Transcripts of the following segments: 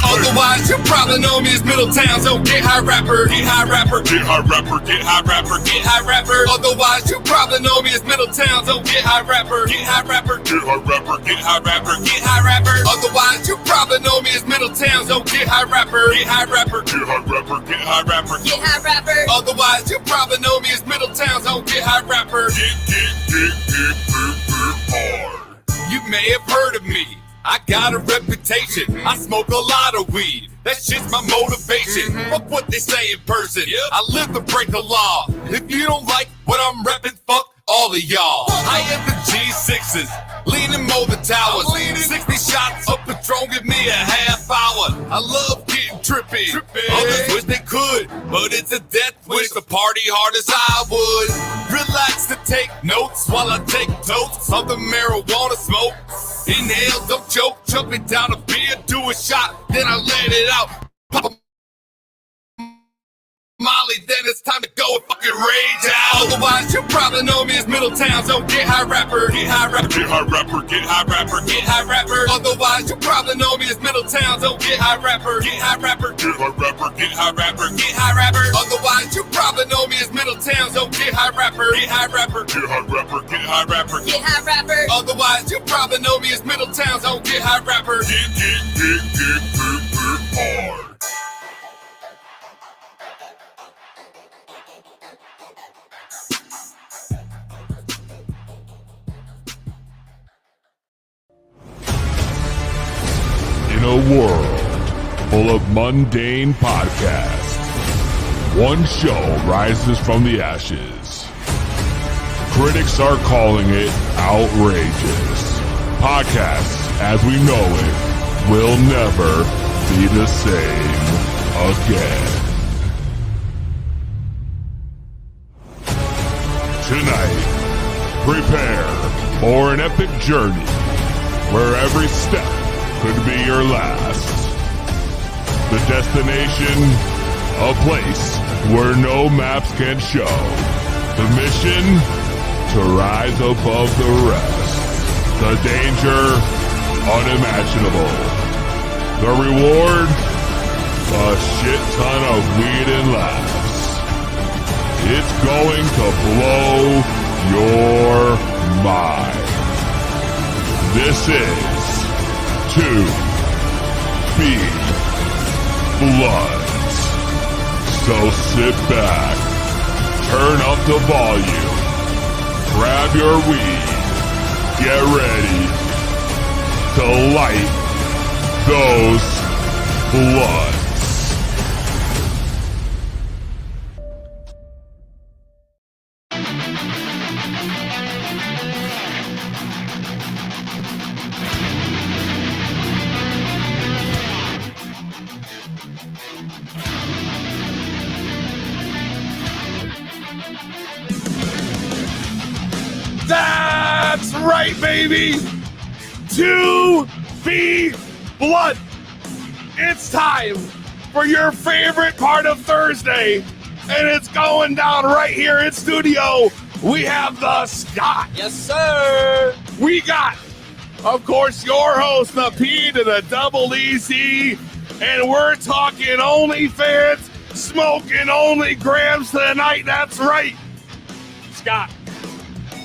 Otherwise, you probably know me as Middletown's own Get High Rapper. Get High Rapper. Get High Rapper. Get High Rapper. Get High Rapper. Otherwise, you probably know me as Middletown's own Get High Rapper. Get High Rapper. Get High Rapper. Get High Rapper. Get High Rapper. Otherwise, you probably know me as Middletown's own Get High Rapper. Get High Rapper. Get High Rapper. Get High Rapper. Get High Rapper. Otherwise, you probably know me as Middletown's own Get High Rapper. Get hard. You may have heard of me. I got a reputation. I smoke a lot of weed. That shit's my motivation. Fuck what they say in person. I live to break the law. If you don't like what I'm repping, fuck all of y'all. I am the G6s, leaning more the towers. 60 shots of Patron, give me a half hour. I love getting trippy. Others wish they could, but it's a death wish to party hard as I would. Relax to take notes while I take totes of the marijuana smoke. Inhale, don't choke, chug me down a beer, do a shot, then I let it out. Pop a Molly, then it's time to go and fucking rage out. Otherwise, you probably know me as Middletown's own Get High Rapper. Get High Rapper. Get High Rapper. Get High Rapper. Get High Rapper. Otherwise, you probably know me as Middletown's own Get High Rapper. Get High Rapper. Get High Rapper. Get High Rapper. Get High Rapper. Otherwise, you probably know me as Middletown's own Get High Rapper. Get High Rapper. Get High Rapper. Get High Rapper. Get High Rapper. Otherwise, you probably know me as Middletown's own Get High Rapper. Get hard. In a world full of mundane podcasts, one show rises from the ashes. Critics are calling it outrageous. Podcasts, as we know it, will never be the same again. Tonight, prepare for an epic journey where every step could be your last. The destination, a place where no maps can show. The mission, to rise above the rest. The danger, unimaginable. The reward, a shit ton of weed and laughs. It's going to blow your mind. This is To Be Blunts. So sit back, turn up the volume, grab your weed, get ready to light those blunts. That's right, baby! To Be Blunt! It's time for your favorite part of Thursday, and it's going down right here in studio. We have the Scott. Yes, sir! We got, of course, your host, the P to the double EC, and we're talking OnlyFans, smoking OnlyGrams tonight. That's right, Scott.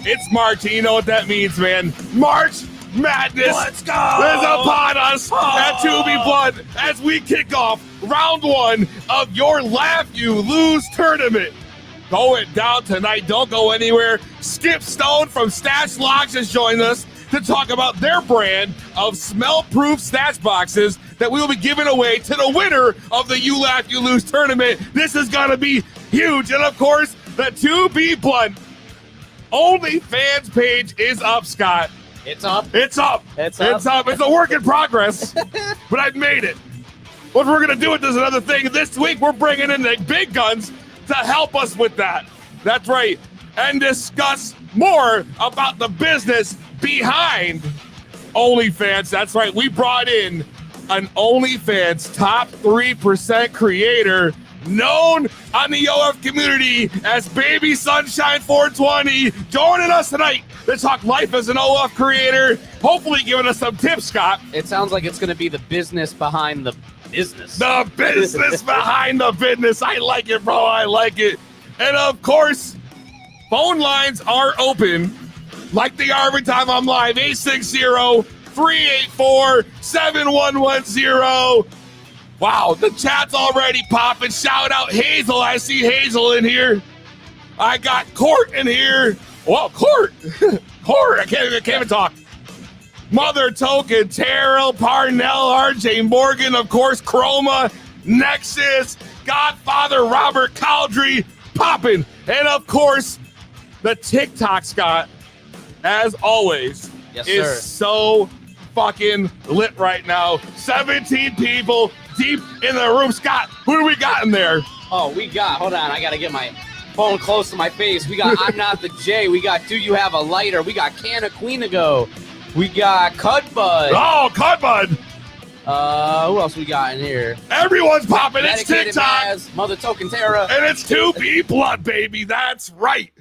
It's March, and you know what that means, man. March Madness Let's go! is upon us at To Be Blunt as we kick off round one of your Laugh You Lose tournament. Going down tonight. Don't go anywhere. Skip Stone from Stash Lodge has joined us to talk about their brand of smell-proof stash boxes that we will be giving away to the winner of the You Laugh You Lose tournament. This is going to be huge. And, of course, the To Be Blunt OnlyFans page is up, Scott. It's up. It's up. It's up. It's up. It's a work in progress, but I've made it. What we're going to do with this is another thing. This week, we're bringing in the big guns to help us with that. That's right. And discuss more about the business behind OnlyFans. That's right. We brought in an OnlyFans top 3% creator known on the OF community as Baby Sunshine 420, joining us tonight. to talk life as an OF creator. Hopefully giving us some tips, Scott. It sounds like it's going to be the business behind the business. The business behind the business. I like it, bro. I like it. And of course, phone lines are open like they are every time I'm live. 860-384-7110. Wow, the chat's already popping. Shout out Hazel. I see Hazel in here. I got Court in here. Well, Court. Court. I can't even talk. Mother Token, Terrell, Parnell, RJ Morgan, of course, Chroma, Nexus, Godfather, Robert Caldry, popping. And of course, the TikTok, Scott, as always, is so fucking lit right now. 17 people deep in the room. Scott, who do we got in there? Oh, we got, hold on, I got to get my phone close to my face. We got I'm Not the J. We got Do You Have a Lighter? We got Can of Queenigo. We got Cudbud. Oh, Cudbud. Who else we got in here? Everyone's popping. It's Dedicated TikTok. Maz, Mother Token Terra. And it's 2B Blood, baby. That's right.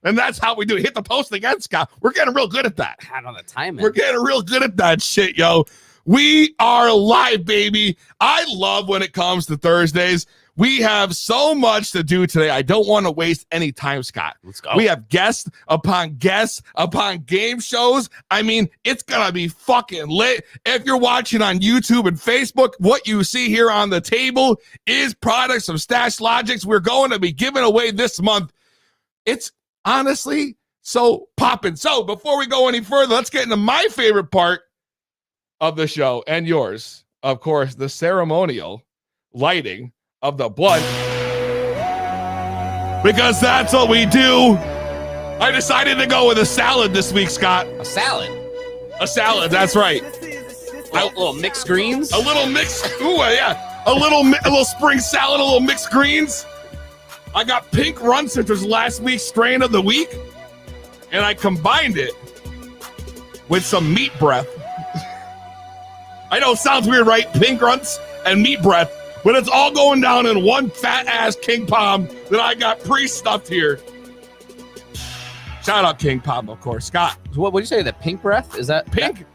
And that's how we do it. Hit the post again, Scott. We're getting real good at that. I don't know the timing. We're getting real good at that shit, yo. We are live, baby. I love when it comes to Thursdays. We have so much to do today. I don't want to waste any time, Scott. Let's go. We have guests upon game shows. I mean, it's going to be fucking lit. If you're watching on YouTube and Facebook, what you see here on the table is products of Stash Logics we're going to be giving away this month. It's honestly so popping. So before we go any further, let's get into my favorite part of the show and yours. Of course, the ceremonial lighting of the blood, because that's what we do. I decided to go with a salad this week, Scott. A salad? A salad, that's right. A little mixed greens? A little mixed, ooh, yeah. A little spring salad, a little mixed greens. I got pink runts, which was last week's strain of the week, and I combined it with some meat breath. I know it sounds weird, right? Pink runts and meat breath. But it's all going down in one fat-ass King Palm that I got pre-stuffed here. Shout out King Palm, of course. Scott. What did you say? The pink breath? Is that pink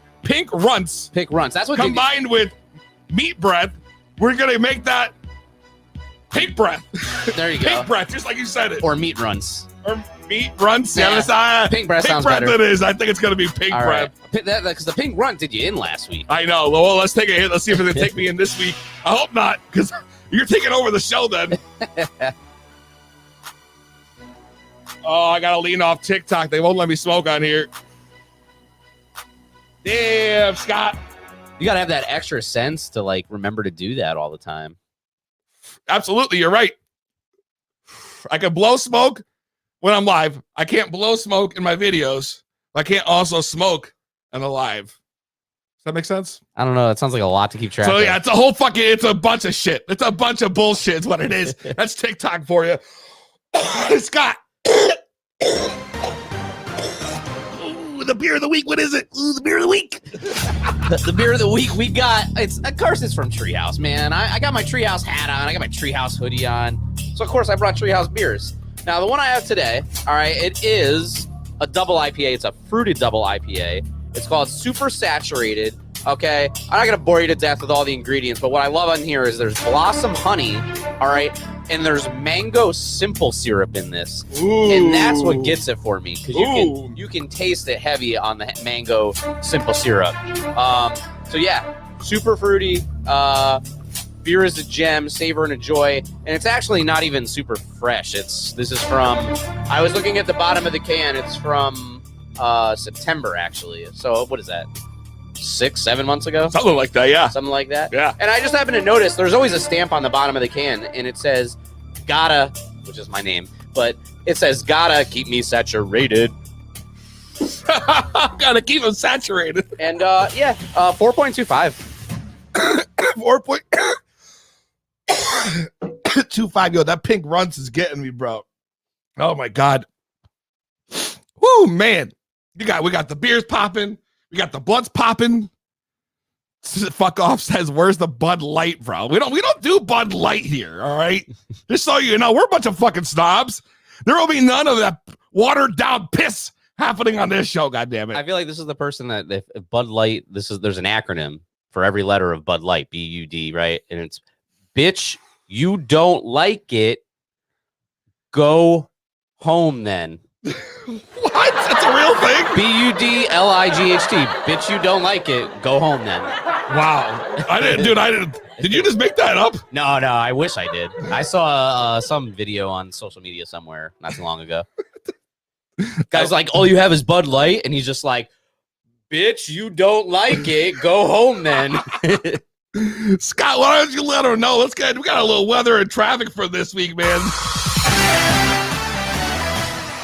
runts? Pink runts. That's what combined with meat breath. We're gonna make that pink breath. There you go. Pink breath, just like you said it. Or meat runts. Or meat runts. Yeah, pink breath sounds breath better. It is. I think it's gonna be pink all breath. Right. Because the pink runt did you in last week. I know. Well, let's take a hit. Let's see if it's gonna take me in this week. I hope not, because you're taking over the show then. Oh, I gotta lean off TikTok. They won't let me smoke on here. Damn, Scott. You gotta have that extra sense to like remember to do that all the time. Absolutely, you're right. I can blow smoke when I'm live. I can't blow smoke in my videos. I can't also smoke in the live. Does that make sense? I don't know. It sounds like a lot to keep track of. So yeah, it's a bunch of shit. It's a bunch of bullshit is what it is. That's TikTok for you. Scott. Ooh, the beer of the week. What is it? Ooh, the beer of the week. The beer of the week we got. It's of course it's from Treehouse, man. I got my Treehouse hat on. I got my Treehouse hoodie on. So of course I brought Treehouse beers. Now the one I have today, all right, it is a double IPA. It's a fruited double IPA. It's called Super Saturated. Okay, I'm not gonna bore you to death with all the ingredients, but what I love on here is there's blossom honey, all right, and there's mango simple syrup in this. Ooh. And that's what gets it for me, because you can taste it heavy on the mango simple syrup. So yeah, super fruity. Beer is a gem, savor and a joy, and it's actually not even super fresh. This is from, I was looking at the bottom of the can. It's from September actually. So what is that? 6-7 months ago? Something like that, yeah. Something like that? Yeah. And I just happened to notice there's always a stamp on the bottom of the can, and it says, gotta, which is my name, but it says, gotta keep me saturated. Gotta keep them saturated. And 4.25. 4.25. Yo, that pink runs is getting me, bro. Oh my God. Woo, man. We got the beers popping. We got the blunts popping. Fuck off says, where's the Bud Light, bro? We don't do Bud Light here, all right? Just so you know, we're a bunch of fucking snobs. There will be none of that watered down piss happening on this show? God damn it! I feel like this is the person that if Bud Light. There's an acronym for every letter of Bud Light, BUD, right? And it's bitch. You don't like it. Go home then. What? That's a real thing? BUDLIGHT. Bitch, you don't like it. Go home then. Wow. I didn't. Did you just make that up? No. I wish I did. I saw some video on social media somewhere not too long ago. Guy's like, all you have is Bud Light. And he's just like, bitch, you don't like it. Go home then. Scott, why don't you let her know? We got a little weather and traffic for this week, man.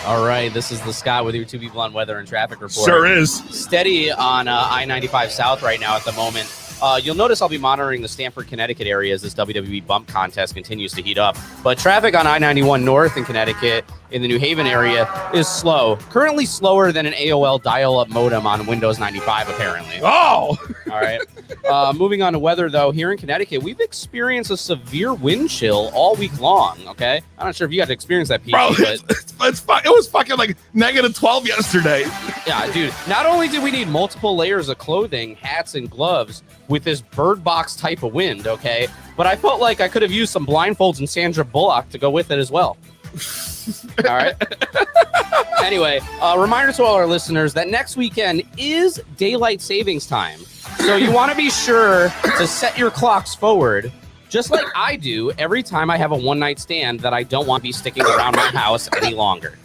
All right, this is the Scott with your 2B Blunt weather and traffic report. Sure is. Steady on I-95 South right now at the moment. You'll notice I'll be monitoring the Stamford, Connecticut area as this WWE bump contest continues to heat up. But traffic on I-91 North in Connecticut in the New Haven area is slow. Currently slower than an AOL dial-up modem on Windows 95, apparently. Oh! All right. Moving on to weather, though, here in Connecticut, we've experienced a severe wind chill all week long, okay? I'm not sure if you got to experience that, PG, Bro, but it was fucking like -12 yesterday. yeah, dude. Not only did we need multiple layers of clothing, hats, and gloves with this bird box type of wind, okay? But I felt like I could have used some blindfolds and Sandra Bullock to go with it as well. All right. Anyway, reminder to all our listeners that next weekend is daylight savings time. So you want to be sure to set your clocks forward, just like I do every time I have a one-night stand that I don't want to be sticking around my house any longer.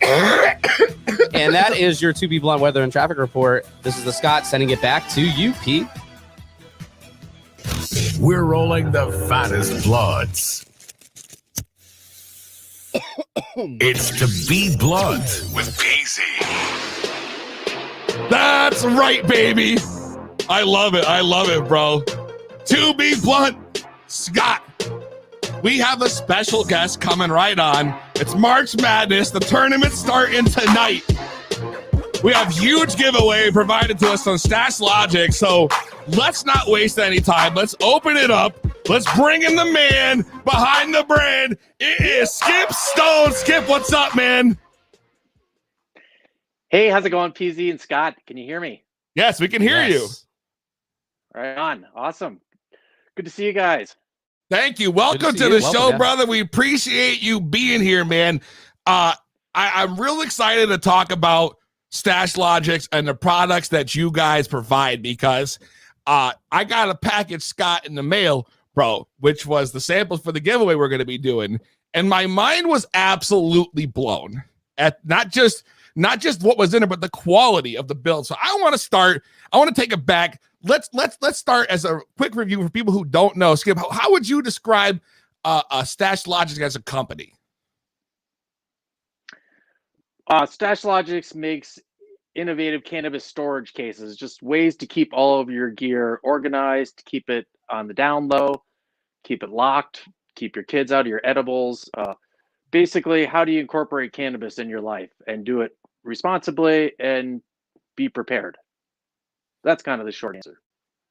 And that is your 2B Blunt weather and traffic report. This is the Scott sending it back to you, Pete. We're rolling the fattest bloods. It's to be blunt with Peasy. That's right, baby. I love it, bro. To be blunt, Scott, we have a special guest coming right on. It's March Madness. The tournament's starting tonight. We have huge giveaway provided to us on Stash Logic, so let's not waste any time. Let's open it up. Let's bring in the man behind the brand. It is Skip Stone. Skip, what's up, man? Hey, how's it going, PZ and Scott? Can you hear me? Yes, we can hear you. Right on. Awesome. Good to see you guys. Thank you. Welcome to the show, brother. We appreciate you being here, man. I'm real excited to talk about Stash Logics and the products that you guys provide because I got a package, Scott, in the mail, bro, which was the samples for the giveaway we're going to be doing. And my mind was absolutely blown at not just what was in it, but the quality of the build. So I want to take it back. Let's start as a quick review for people who don't know. Skip, how would you describe Stash Logic as a company? Stash Logics makes innovative cannabis storage cases, just ways to keep all of your gear organized, keep it on the down low, keep it locked, keep your kids out of your edibles. Basically, how do you incorporate cannabis in your life and do it responsibly and be prepared? That's kind of the short answer.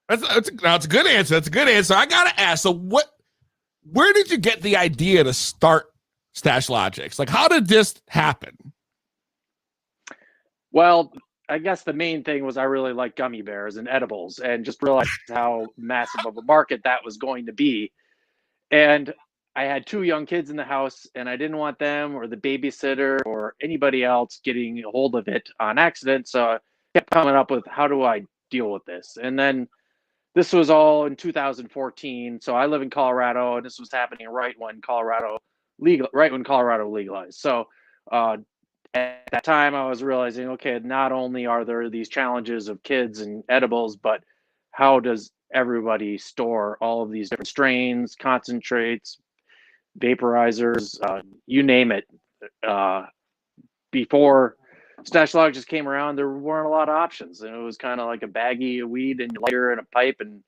That's a good answer. That's a good answer. I gotta ask. So, where did you get the idea to start Stash Logics? Like, how did this happen? Well, I guess the main thing was I really like gummy bears and edibles, and just realized how massive of a market that was going to be. And I had 2 young kids in the house, and I didn't want them or the babysitter or anybody else getting a hold of it on accident. So I kept coming up with, how do I deal with this? And then this was all in 2014. So I live in Colorado, and this was happening right when Colorado legalized. So at that time, I was realizing, okay, not only are there these challenges of kids and edibles, but how does everybody store all of these different strains, concentrates, vaporizers, you name it. Before Stash Logic just came around, there weren't a lot of options, and it was kind of like a baggie of weed and a lighter and a pipe, and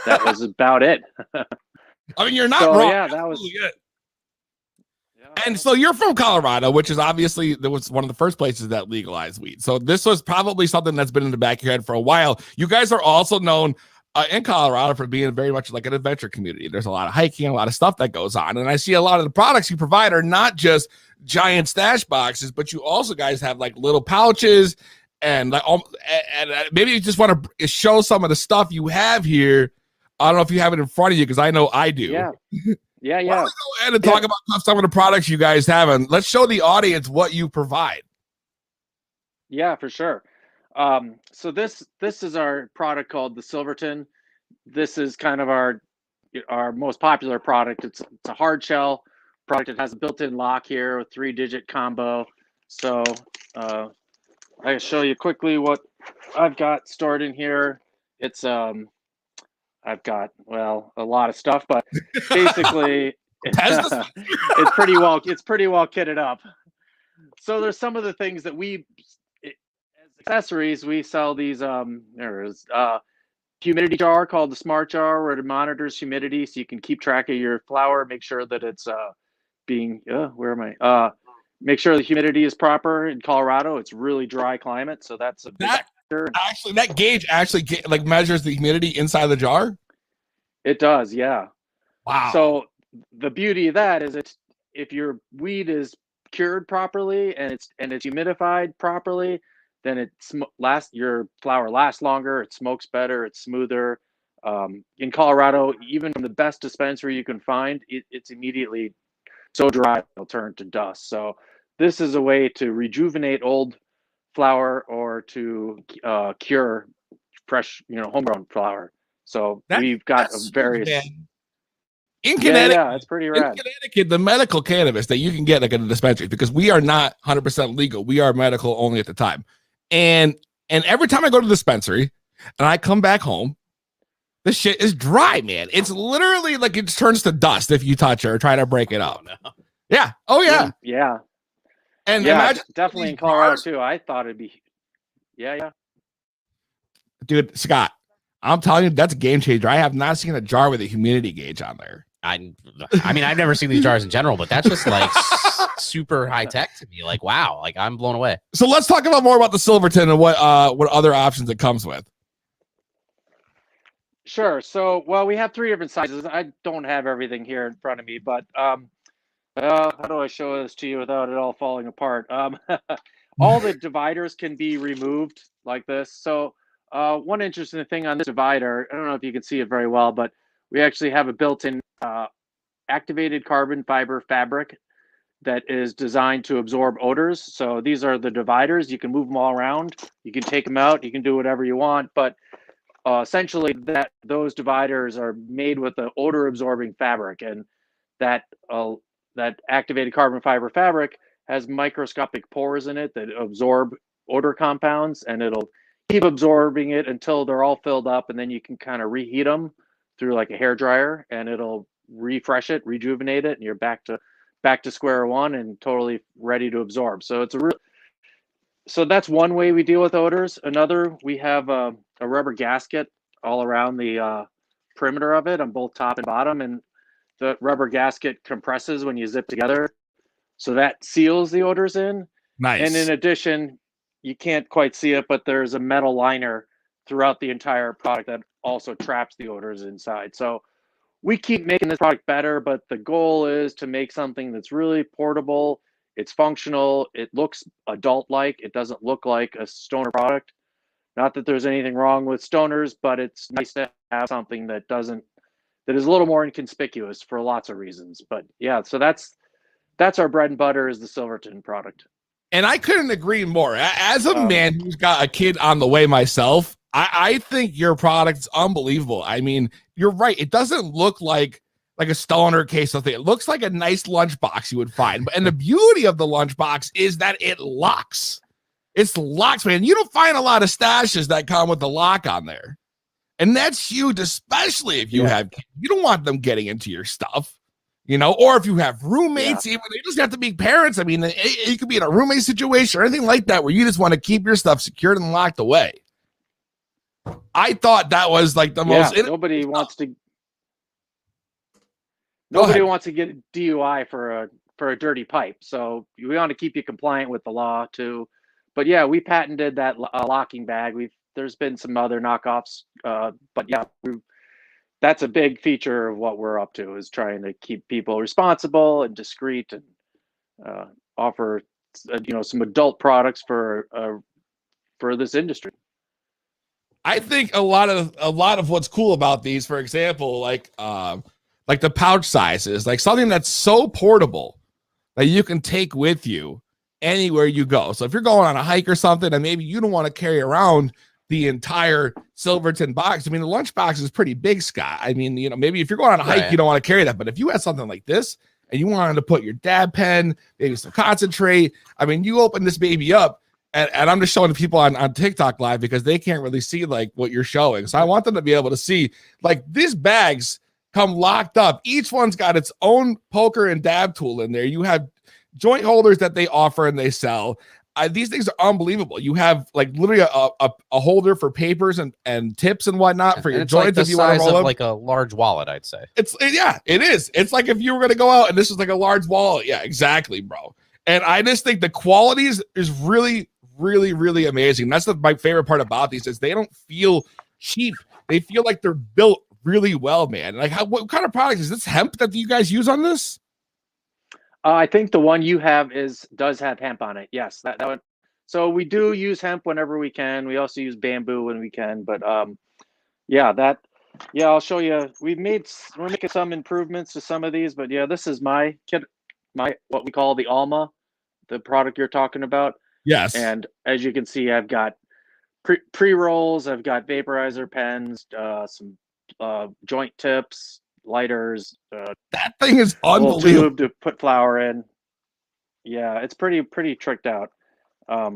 that was about it. I mean, you're not wrong. Yeah, that was it. And so you're from Colorado, which is obviously that was one of the first places that legalized weed. So this was probably something that's been in the back of your head for a while. You guys are also known in Colorado for being very much like an adventure community. There's a lot of hiking, a lot of stuff that goes on. And I see a lot of the products you provide are not just giant stash boxes, but you also guys have like little pouches and like, and maybe you just want to show some of the stuff you have here. I don't know if you have it in front of you, because I know I do. Yeah. Why don't we go ahead and talk about some of the products you guys have, and let's show the audience what you provide. Yeah, for sure. So this is our product called the Silverton. This is kind of our most popular product. It's a hard shell product. It has a built-in lock here with 3-digit combo. So I can show you quickly what I've got stored in here. It's I've got, well, a lot of stuff, but basically it's pretty well kitted up. So there's some of the things that as accessories, we sell these there's humidity jar called the Smart Jar, where it monitors humidity so you can keep track of your flower, make sure that it's make sure the humidity is proper. In Colorado, it's really dry climate, so that's a big factor. Actually, that gauge actually like measures the humidity inside the jar. It does, yeah. Wow. So the beauty of that is if your weed is cured properly and it's humidified properly, then your flower lasts longer, it smokes better, it's smoother. In Colorado, even from the best dispensary you can find, it's immediately so dry it'll turn to dust. So this is a way to rejuvenate old flower or to cure fresh, homegrown flower. So we've got various. In Connecticut, yeah, it's pretty rad. In Connecticut, the medical cannabis that you can get like in a dispensary, because we are not 100% legal, we are medical only at the time. And every time I go to the dispensary and I come back home, this shit is dry, man. It's literally like it turns to dust if you touch it or try to break it up. No. Yeah. Oh yeah. Yeah. And yeah, imagine definitely in Colorado too. I thought it'd be. Yeah. Dude, Scott, I'm telling you, that's a game changer. I have not seen a jar with a humidity gauge on there. I mean, I've never seen these jars in general, but that's just like super high tech to me. Like, wow, like I'm blown away. So let's talk about more about the Silverton and what other options it comes with. Sure. So, well, we have 3 different sizes. I don't have everything here in front of me, but how do I show this to you without it all falling apart? All the dividers can be removed like this. So one interesting thing on this divider, I don't know if you can see it very well, but we actually have a built-in activated carbon fiber fabric that is designed to absorb odors. So these are the dividers. You can move them all around. You can take them out. You can do whatever you want. But essentially, those dividers are made with the odor-absorbing fabric, and that activated carbon fiber fabric has microscopic pores in it that absorb odor compounds, and it'll keep absorbing it until they're all filled up, and then you can kind of reheat them through like a hair dryer, and it'll refresh it, rejuvenate it, and you're back to square one and totally ready to absorb. So so that's one way we deal with odors. Another, we have a rubber gasket all around the perimeter of it on both top and bottom, and the rubber gasket compresses when you zip together, so that seals the odors in. Nice. And in addition, you can't quite see it, but there's a metal liner throughout the entire product that also traps the odors inside. So we keep making this product better, but the goal is to make something that's really portable. It's functional. It looks adult-like. It doesn't look like a stoner product. Not that there's anything wrong with stoners, but it's nice to have something that is a little more inconspicuous for lots of reasons. But yeah, so that's our bread and butter, is the Silverton product. And I couldn't agree more. As a man who's got a kid on the way myself, I think your product's unbelievable. I mean, you're right. It doesn't look like a stoner case of thing. It looks like a nice lunchbox you would find. And the beauty of the lunchbox is that it locks. It's locks, man. You don't find a lot of stashes that come with the lock on there. And that's huge, especially if you have kids. You don't want them getting into your stuff, or if you have roommates, even they just have to be parents. I mean, you could be in a roommate situation or anything like that where you just want to keep your stuff secured and locked away. I thought that was like the most. Nobody wants to get DUI for a dirty pipe. So we want to keep you compliant with the law too. But yeah, we patented that locking bag. there's been some other knockoffs, but yeah, that's a big feature of what we're up to, is trying to keep people responsible and discreet, and offer some adult products for this industry. I think a lot of what's cool about these, for example, like the pouch sizes, like something that's so portable that you can take with you anywhere you go. So if you're going on a hike or something, and maybe you don't want to carry around the entire Silverton box. I mean, the lunch box is pretty big, Scott. I mean, maybe if you're going on a hike, you don't want to carry that. But if you had something like this and you wanted to put your dab pen, maybe some concentrate, I mean, you open this baby up, and I'm just showing the people on TikTok live because they can't really see like what you're showing. So I want them to be able to see, like, these bags come locked up. Each one's got its own poker and dab tool in there. You have joint holders that they offer and they sell. These things are unbelievable. You have like literally a holder for papers and tips and whatnot for your joints. Like the if you want to roll of up. like a large wallet, I'd say. It is. It's like if you were going to go out and this is like a large wallet. Yeah, exactly, bro. And I just think the quality is really, really, really amazing. That's my favorite part about these, is they don't feel cheap. They feel like they're built really well, man. Like, what kind of product is this? Hemp that you guys use on this? I think the one you have does have hemp on it. Yes, that one. So we do use hemp whenever we can. We also use bamboo when we can. But I'll show you. We're making some improvements to some of these. But yeah, this is my kit, what we call the Alma, the product you're talking about. Yes. And as you can see, I've got pre-rolls. I've got vaporizer pens, some joint tips, lighters. That thing is unbelievable. Tube to put flour in. Yeah, it's pretty tricked out. A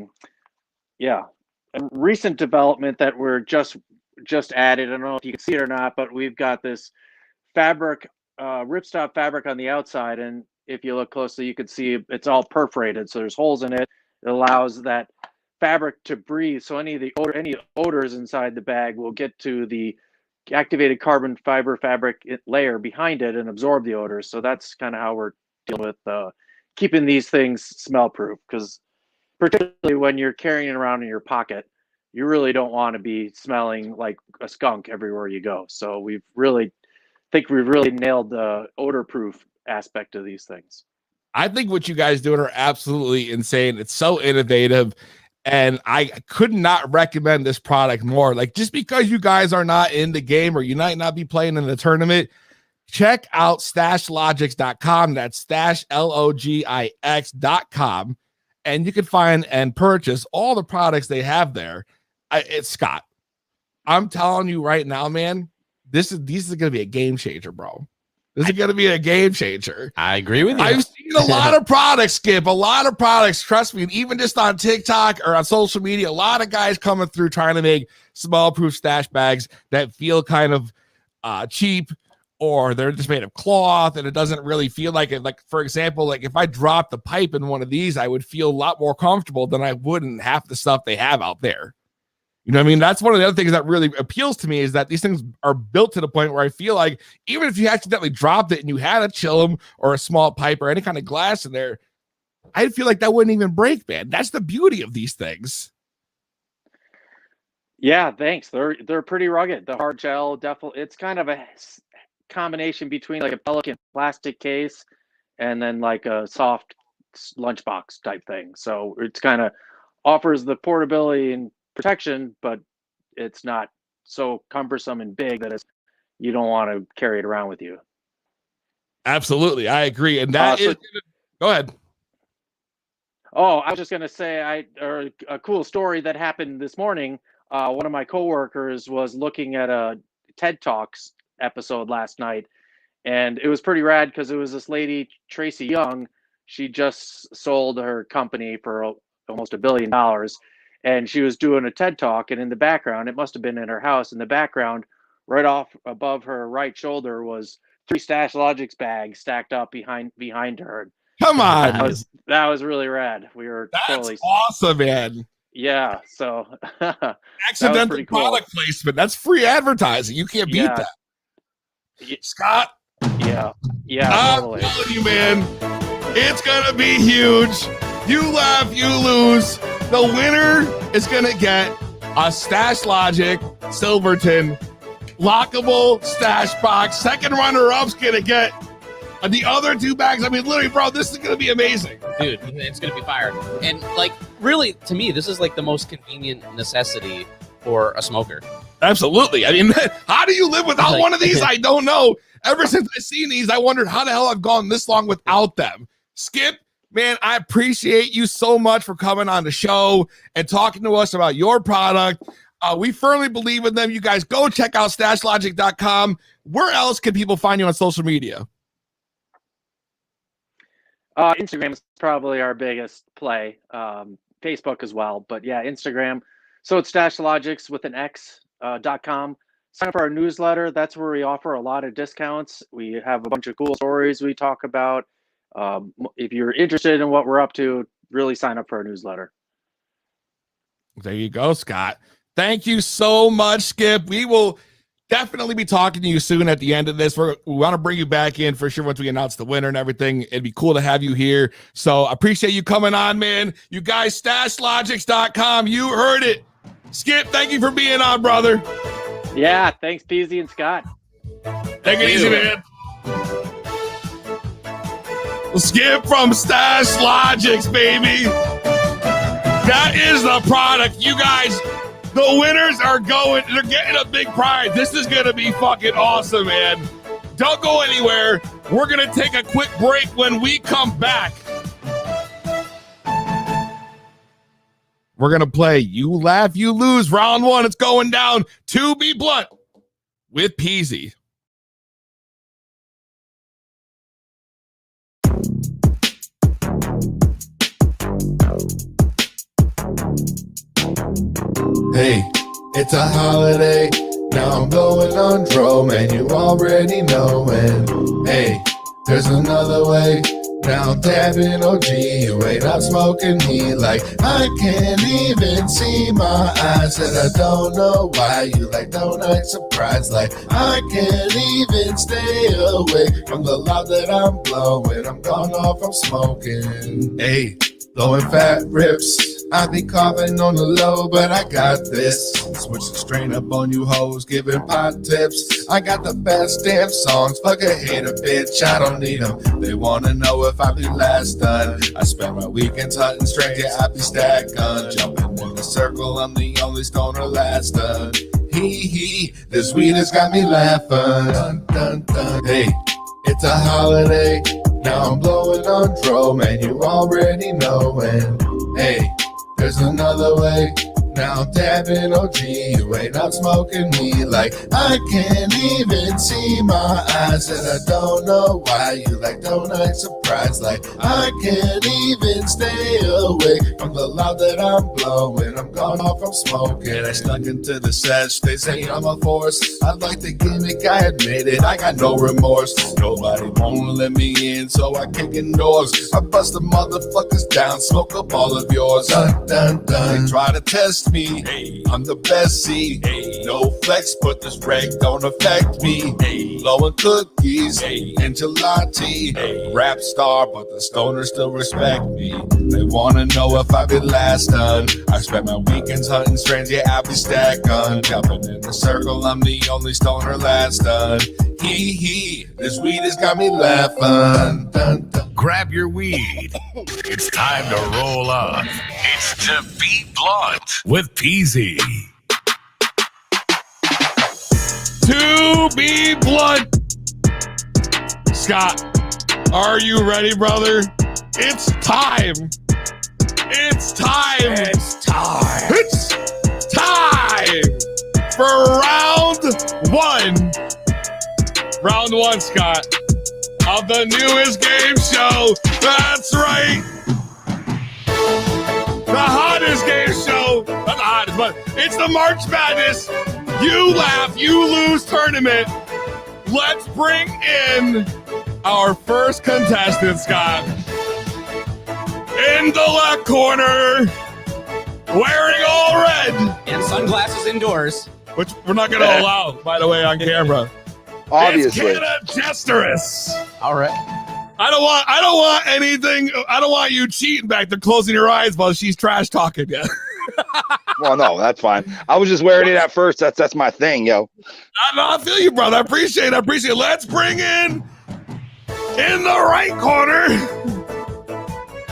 recent development that we're just added. I don't know if you can see it or not, but we've got this fabric, ripstop fabric on the outside, and if you look closely, you can see it's all perforated. So there's holes in it. It allows that fabric to breathe. So any odors inside the bag will get to the activated carbon fiber fabric layer behind it and absorb the odors. So that's kind of how we're dealing with keeping these things smell proof, because particularly when you're carrying it around in your pocket, you really don't want to be smelling like a skunk everywhere you go. So we've really nailed the odor proof aspect of these things. I think what you guys doing are absolutely insane. It's so innovative, and I could not recommend this product more. Like, just because you guys are not in the game or you might not be playing in the tournament, check out StashLogix.com. That's StashLogix.com. And you can find and purchase all the products they have there. It's Scott. I'm telling you right now, man, this is going to be a game changer, bro. This is going to be a game changer. I agree with you. I've seen a lot of products, Skip, a lot of products. Trust me, and even just on TikTok or on social media, a lot of guys coming through trying to make small proof stash bags that feel kind of cheap, or they're just made of cloth and it doesn't really feel like it. Like, for example, like if I dropped the pipe in one of these, I would feel a lot more comfortable than I would in half the stuff they have out there. You know what I mean? That's one of the other things that really appeals to me, is that these things are built to the point where I feel like even if you accidentally dropped it and you had a chillum or a small pipe or any kind of glass in there, I feel like that wouldn't even break, man. That's the beauty of these things. Yeah, thanks. They're pretty rugged. The hard shell, definitely, it's kind of a combination between like a Pelican plastic case and then like a soft lunchbox type thing. So it's kind of offers the portability and protection, but it's not so cumbersome and big that you don't want to carry it around with you. Absolutely, I agree. And that go ahead. Oh, I was just gonna say, a cool story that happened this morning. One of my coworkers was looking at a TED Talks episode last night, and it was pretty rad because it was this lady, Tracy Young. She just sold her company for almost $1 billion. And she was doing a TED Talk, and in the background, it must have been in her house, in the background, right off above her right shoulder, was 3 Stash Logix bags stacked up behind her. Come on. That was really rad. That's totally awesome, man. Yeah. So accidental product placement. That's free advertising. You can't beat that. Scott. Yeah. I'm telling you, man, it's gonna be huge. You laugh, you lose. The winner is going to get a Stash Logic Silverton lockable stash box. Second runner-up's gonna get the other 2 bags. I mean, literally, bro, this is gonna be amazing, dude. It's gonna be fire. And like, really, to me, this is like the most convenient necessity for a smoker. Absolutely. I mean, how do you live without like, one of these? I don't know. Ever since I've seen these, I wondered how the hell I've gone this long without them. Skip, man, I appreciate you so much for coming on the show and talking to us about your product. We firmly believe in them. You guys go check out stashlogic.com. Where else can people find you on social media? Instagram is probably our biggest play. Facebook as well. But yeah, Instagram. So it's StashLogics with an X.com. Sign up for our newsletter. That's where we offer a lot of discounts. We have a bunch of cool stories we talk about. If you're interested in what we're up to, really sign up for our newsletter. There you go, Scott. Thank you so much, Skip. We will definitely be talking to you soon at the end of this. We want to bring you back in for sure once we announce the winner and everything. It'd be cool to have you here. So I appreciate you coming on, man. You guys, StashLogics.com. You heard it. Skip, thank you for being on, brother. Yeah, thanks, Peasy and Scott. Take it easy, man. Skip from Stash Logics, baby. That is the product. You guys, the winners are going. They're getting a big prize. This is going to be fucking awesome, man. Don't go anywhere. We're going to take a quick break. When we come back, we're going to play You Laugh, You Lose. Round 1. It's going down. To be blunt with Peasy. Hey, it's a holiday. Now I'm blowing on dro, man, you already know. And hey, there's another way. Now I'm dabbing OG. You ain't out smoking me like I can't even see my eyes. And I don't know why you like don't act surprised. Like I can't even stay away from the loud that I'm blowing. I'm gone off, I'm smoking. Hey, blowing fat rips. I be coughing on the low, but I got this. Switch the strain up on you hoes, giving pot tips. I got the best damn songs, fuck a hater, bitch, I don't need them. They wanna know if I be last done. I spend my weekends hunting straight, yeah, I be stack gun. Jumping in the circle, I'm the only stoner last done. Hee, this weed has got me laughing. Dun, dun, dun. Hey, it's a holiday. Now I'm blowing on dro, man, you already know. And hey, there's another way. Now I'm dabbing OG. You ain't out smoking me like I can't even see my eyes. And I don't know why you like don't act surprised. Like I can't even stay away from the loud that I'm blowing. I'm gone off, I'm smoking. I snuck into the sesh. They say I'm a force. I like the gimmick, I admit it. I got no remorse. Nobody won't let me in, so I kick in doors. I bust the motherfuckers down, smoke up all of yours. Dun, dun, dun. They try to test me. Hey, I'm the best, see. Hey, no flex, but this reg don't affect me. Hey, blowing cookies, hey, and gelati. Hey, rap star, but the stoners still respect me. They wanna know if I be last done. I spend my weekends hunting strange, yeah, I be stack gun. Jumping in the circle, I'm the only stoner last done. Hee, this weed has got me laughing. Dun, dun. Grab your weed. It's time to roll up. It's To Be Blunt with Peasy. To be blunt. Scott, are you ready, brother? It's time. It's time. It's time. It's time for round 1. Round 1, Scott, of the newest game show. That's right. The hottest game show. Not the hottest, but it's the March Madness You Laugh, You Lose tournament. Let's bring in our first contestant, Scott. In the left corner, wearing all red. And sunglasses indoors. Which we're not going to allow, by the way, on camera. Obviously. It's Canna Jesterus. All right. I don't want anything. I don't want you cheating back there, closing your eyes while she's trash talking you. Well, no, that's fine. I was just wearing it at first. That's my thing, yo. I feel you, brother. I appreciate it. Let's bring in the right corner.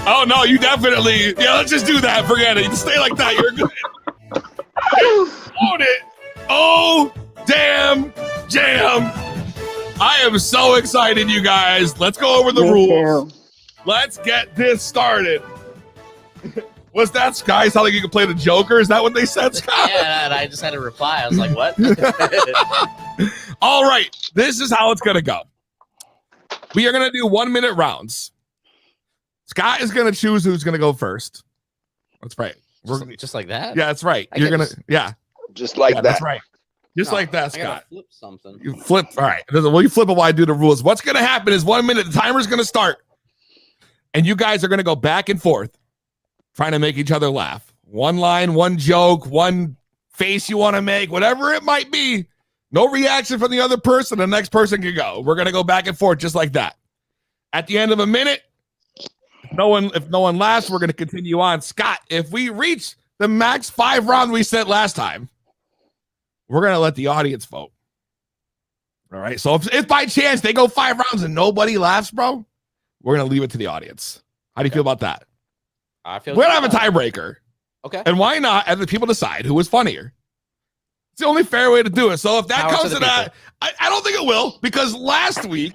Oh, no, you definitely. Yeah, let's just do that. Forget it. You stay like that. You're good. Own it. Oh, damn jam. I am so excited, you guys. Let's go over the rules. Let's get this started. Was that Sky? Sound like you could play the Joker? Is that what they said, Scott? Yeah, and I just had to reply. I was like, what? All right. This is how it's going to go. We are going to do 1 minute rounds. Scott is going to choose who's going to go first. That's right. Just like that? Yeah, that's right. You're going to, yeah. Just like that. That's right. Just like that, I gotta Scott. flip something. You flip. All right. Well, you flip it while I do the rules. What's going to happen is 1 minute. The timer's going to start. And you guys are going to go back and forth trying to make each other laugh. One line, one joke, one face you want to make, whatever it might be. No reaction from the other person. The next person can go. We're going to go back and forth just like that. At the end of a minute, if no one laughs, we're going to continue on. Scott, if we reach the max 5 round we set last time, we're going to let the audience vote. All right. So if by chance they go 5 rounds and nobody laughs, bro, we're going to leave it to the audience. How do you feel about that? I feel we're going to have a tiebreaker. Okay. And why not? And the people decide who is funnier. It's the only fair way to do it. So if that comes to that, I don't think it will, because last week,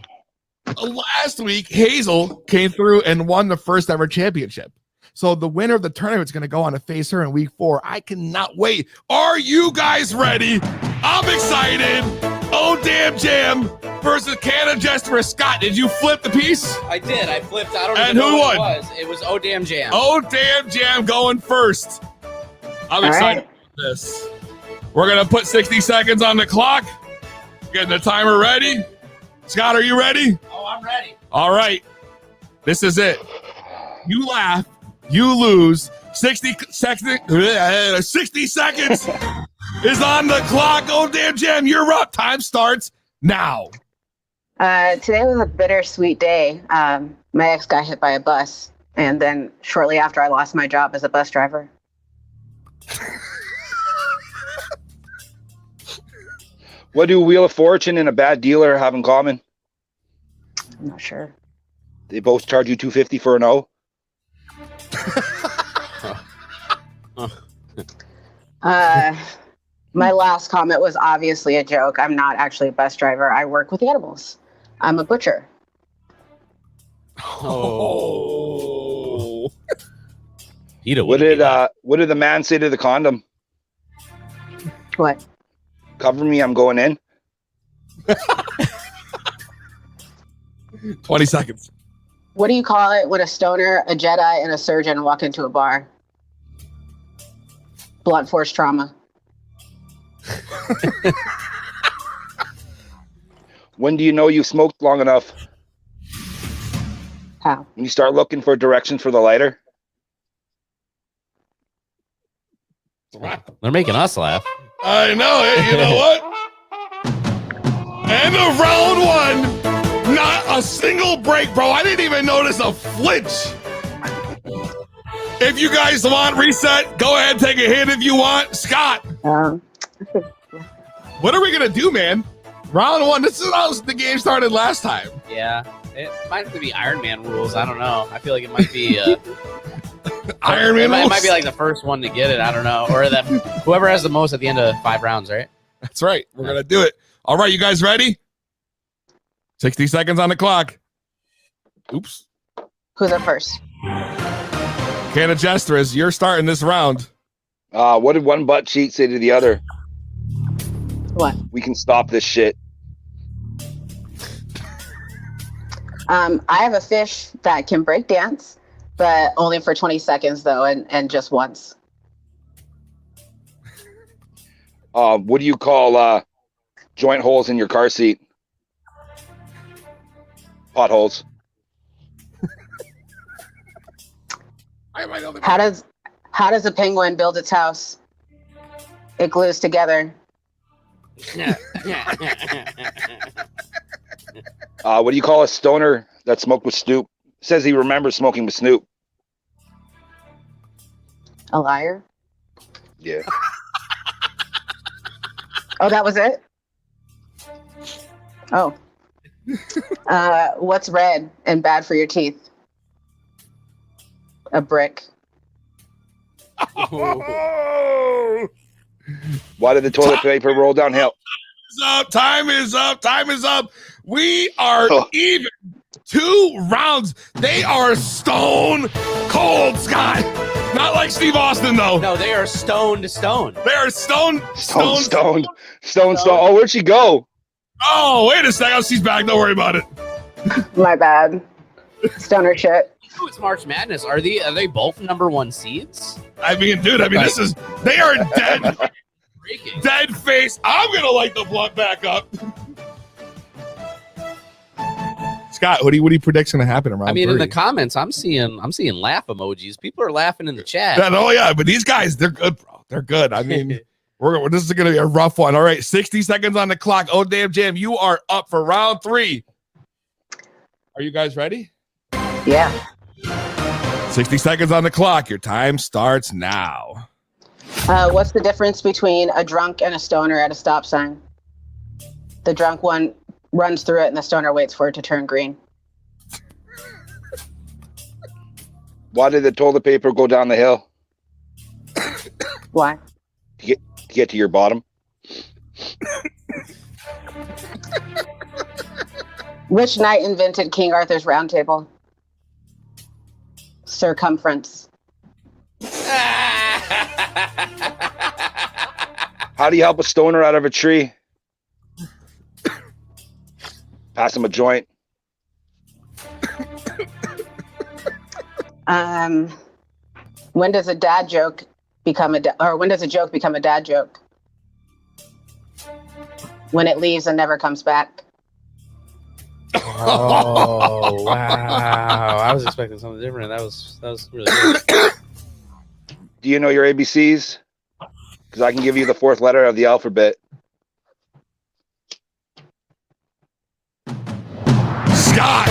Hazel came through and won the first ever championship. So the winner of the tournament is going to go on to face her in week 4. I cannot wait. Are you guys ready? I'm excited. Oh, damn jam versus Canada Jester. Scott, did you flip the piece? I did. I flipped. I don't and even know who what won? it was. It was Oh Damn Jam. Oh, damn jam going first. I'm excited for this. We're going to put 60 seconds on the clock. Getting the timer ready. Scott, are you ready? Oh, I'm ready. All right. This is it. You laugh. You lose. 60 seconds is on the clock. Oh, damn jam, you're up. Time starts now. Today was a bittersweet day. My ex got hit by a bus, and then shortly after, I lost my job as a bus driver. What do Wheel of Fortune and a bad dealer have in common? I'm not sure. They both charge you $250 for an O. My last comment was obviously a joke. I'm not actually a bus driver. I work with animals. I'm a butcher. Oh. What did the man say to the condom? What? Cover me, I'm going in. 20 seconds. What do you call it when a stoner, a Jedi, and a surgeon walk into a bar? Blunt force trauma. When do you know you've smoked long enough? How? When you start looking for directions for the lighter? They're making us laugh. I know it. You know what? End of round 1. Not a single break, bro. I didn't even notice a flinch. If you guys want reset, go ahead, take a hit if you want. Scott, what are we going to do, man? Round 1. This is how the game started last time. Yeah. It might be Iron Man rules. I don't know. I feel like it might be Iron Man it rules? might be like the first one to get it. I don't know. Or whoever has the most at the end of 5 rounds, right? That's right. We're going to do it. All right, you guys ready? 60 seconds on the clock. Oops. Who's up first? Canada Jester, you're starting this round. What did one butt cheek say to the other? What? We can stop this shit. I have a fish that can break dance, but only for 20 seconds, though, and just once. What do you call joint holes in your car seat? Potholes. How does a penguin build its house? It glues together. What do you call a stoner that smoked with Snoop? Says he remembers smoking with Snoop. A liar? Yeah. Oh, that was it? Oh. What's red and bad for your teeth? A brick. Oh, Why did the toilet paper roll downhill? time is up. Time is up. We are Oh. even. 2 rounds. They are stone cold, Scott. Not like Steve Austin, though. No, they are stone to stone. They are stone. Stone. Oh, where'd she go? Oh, wait a second. She's back. Don't worry about it. My bad. Stoner shit. Oh, it's March Madness. Are they both #1 seeds? I mean, dude, they are dead. Breaking. Dead face. I'm going to light the blunt back up. Scott, what do you predict's going to happen around? I mean, 3? in the comments, I'm seeing laugh emojis. People are laughing in the chat. Yeah, but these guys, they're good, bro. They're good. I mean, this is going to be a rough one. All right, 60 seconds on the clock. Oh, damn, Jam, you are up for round 3. Are you guys ready? Yeah. 60 seconds on the clock. Your time starts now. What's the difference between a drunk and a stoner at a stop sign? The drunk one runs through it and the stoner waits for it to turn green. Why did the toilet paper go down the hill? Why? To get to your bottom? Which knight invented King Arthur's round table? Circumference. How do you help a stoner out of a tree? Pass him a joint. When does a dad joke become when does a joke become a dad joke? When it leaves and never comes back. Oh wow! I was expecting something different. That was really good. Do you know your ABCs? Because I can give you the 4th letter of the alphabet. Scott,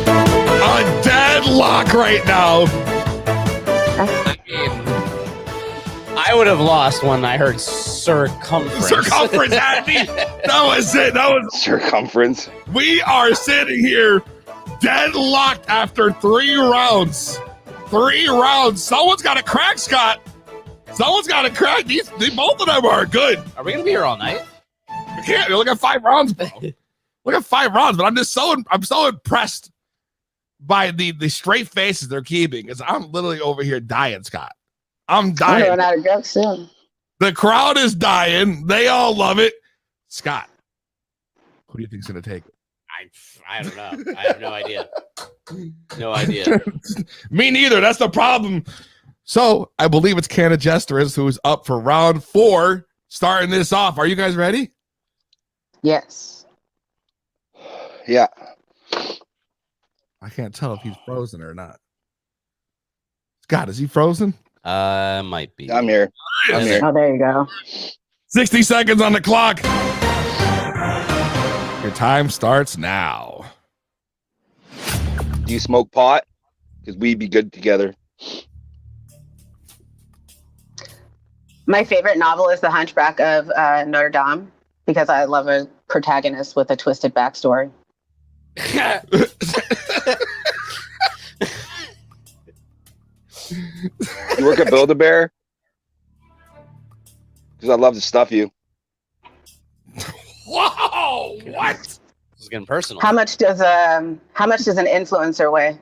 a deadlock right now. I mean, I would have lost when I heard circumference. Circumference had me. That was it. Circumference. We are sitting here deadlocked after 3 rounds. 3 rounds. Someone's got to crack, Scott. Someone's got to crack. Both of them are good. Are we gonna be here all night? I can't. Look at 5 rounds, bro. Look at 5 rounds, but I'm so impressed by the straight faces they're keeping. Because I'm literally over here dying, Scott. I'm dying. I'm running out of jokes soon. The crowd is dying. They all love it. Scott, who do you think's gonna take it? I don't know. I have no idea. No idea. Me neither. That's the problem. So I believe it's Canna Jesterus who's up for round 4, starting this off. Are you guys ready? Yes. Yeah. I can't tell if he's frozen or not. Scott, is he frozen? Might be. I'm here. I'm here. Oh, there you go. 60 seconds on the clock. Your time starts now. Do you smoke pot? Because we'd be good together. My favorite novel is The Hunchback of Notre Dame because I love a protagonist with a twisted backstory. You work at Build-A-Bear? Because I'd love to stuff you. Whoa! What? This is getting personal. How much does an influencer weigh?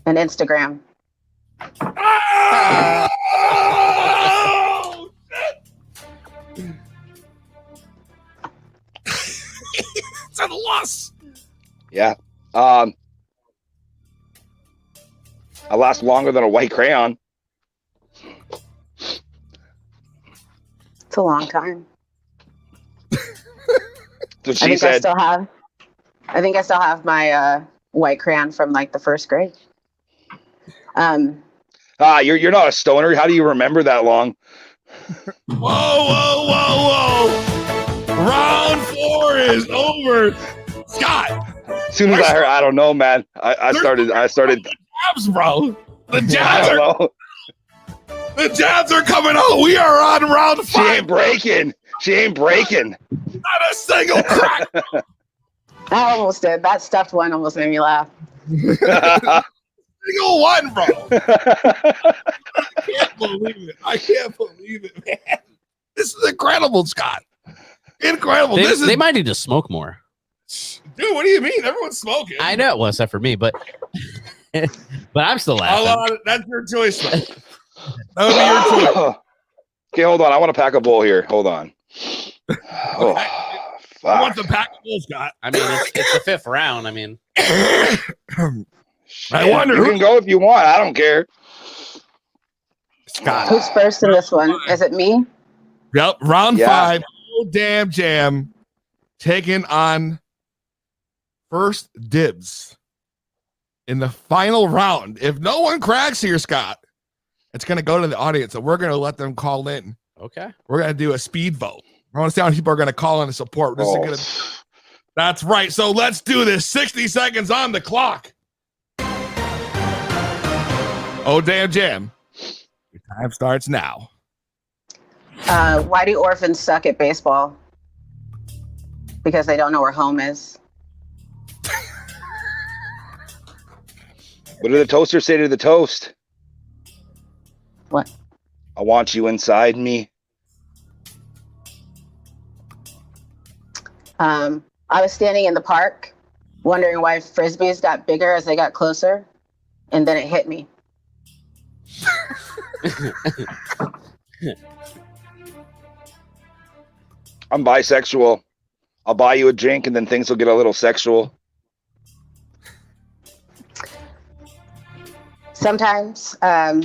An Instagram. Oh, shit. It's a loss. Yeah. I last longer than a white crayon. It's a long time. That's what I she think said. I think I still have my white crayon from like the 1st grade. You're not a stoner. How do you remember that long? Whoa. Round 4 is over. Scott. As soon as I heard, I don't know, man. I started. Jabs, bro. The I jabs are. don't know. The jabs are coming out. We are on round 5. She ain't breaking. She ain't breaking. Not a single crack. I almost did. That stuffed one almost made me laugh. Single one, bro. I can't believe it. I can't believe it, man. This is incredible, Scott. Incredible. They might need to smoke more. Dude, what do you mean? Everyone's smoking. I know. Well, except for me, but I'm still laughing. That's your choice, though. That would be your choice. Okay, hold on. I want to pack a bowl here. Hold on. Oh, I want the pack of bulls, Scott. I mean, it's the 5th round. I mean, I wonder you can go if you want. I don't care. Scott. Who's first in this one? Is it me? Yep. Round Yeah. 5. Oh, damn jam. Taking on first dibs in the final round. If no one cracks here, Scott, it's going to go to the audience. So we're going to let them call in. okay. We're going to do a speed vote. I want to see how many people are going to call in and support. This is gonna... That's right. So let's do this. 60 seconds on the clock. Oh, damn jam. Your time starts now. Why do orphans suck at baseball? Because they don't know where home is. What did the toaster say to the toast? What? I want you inside me. I was standing in the park wondering why frisbees got bigger as they got closer, and then it hit me. I'm bisexual. I'll buy you a drink and then things will get a little sexual. Sometimes I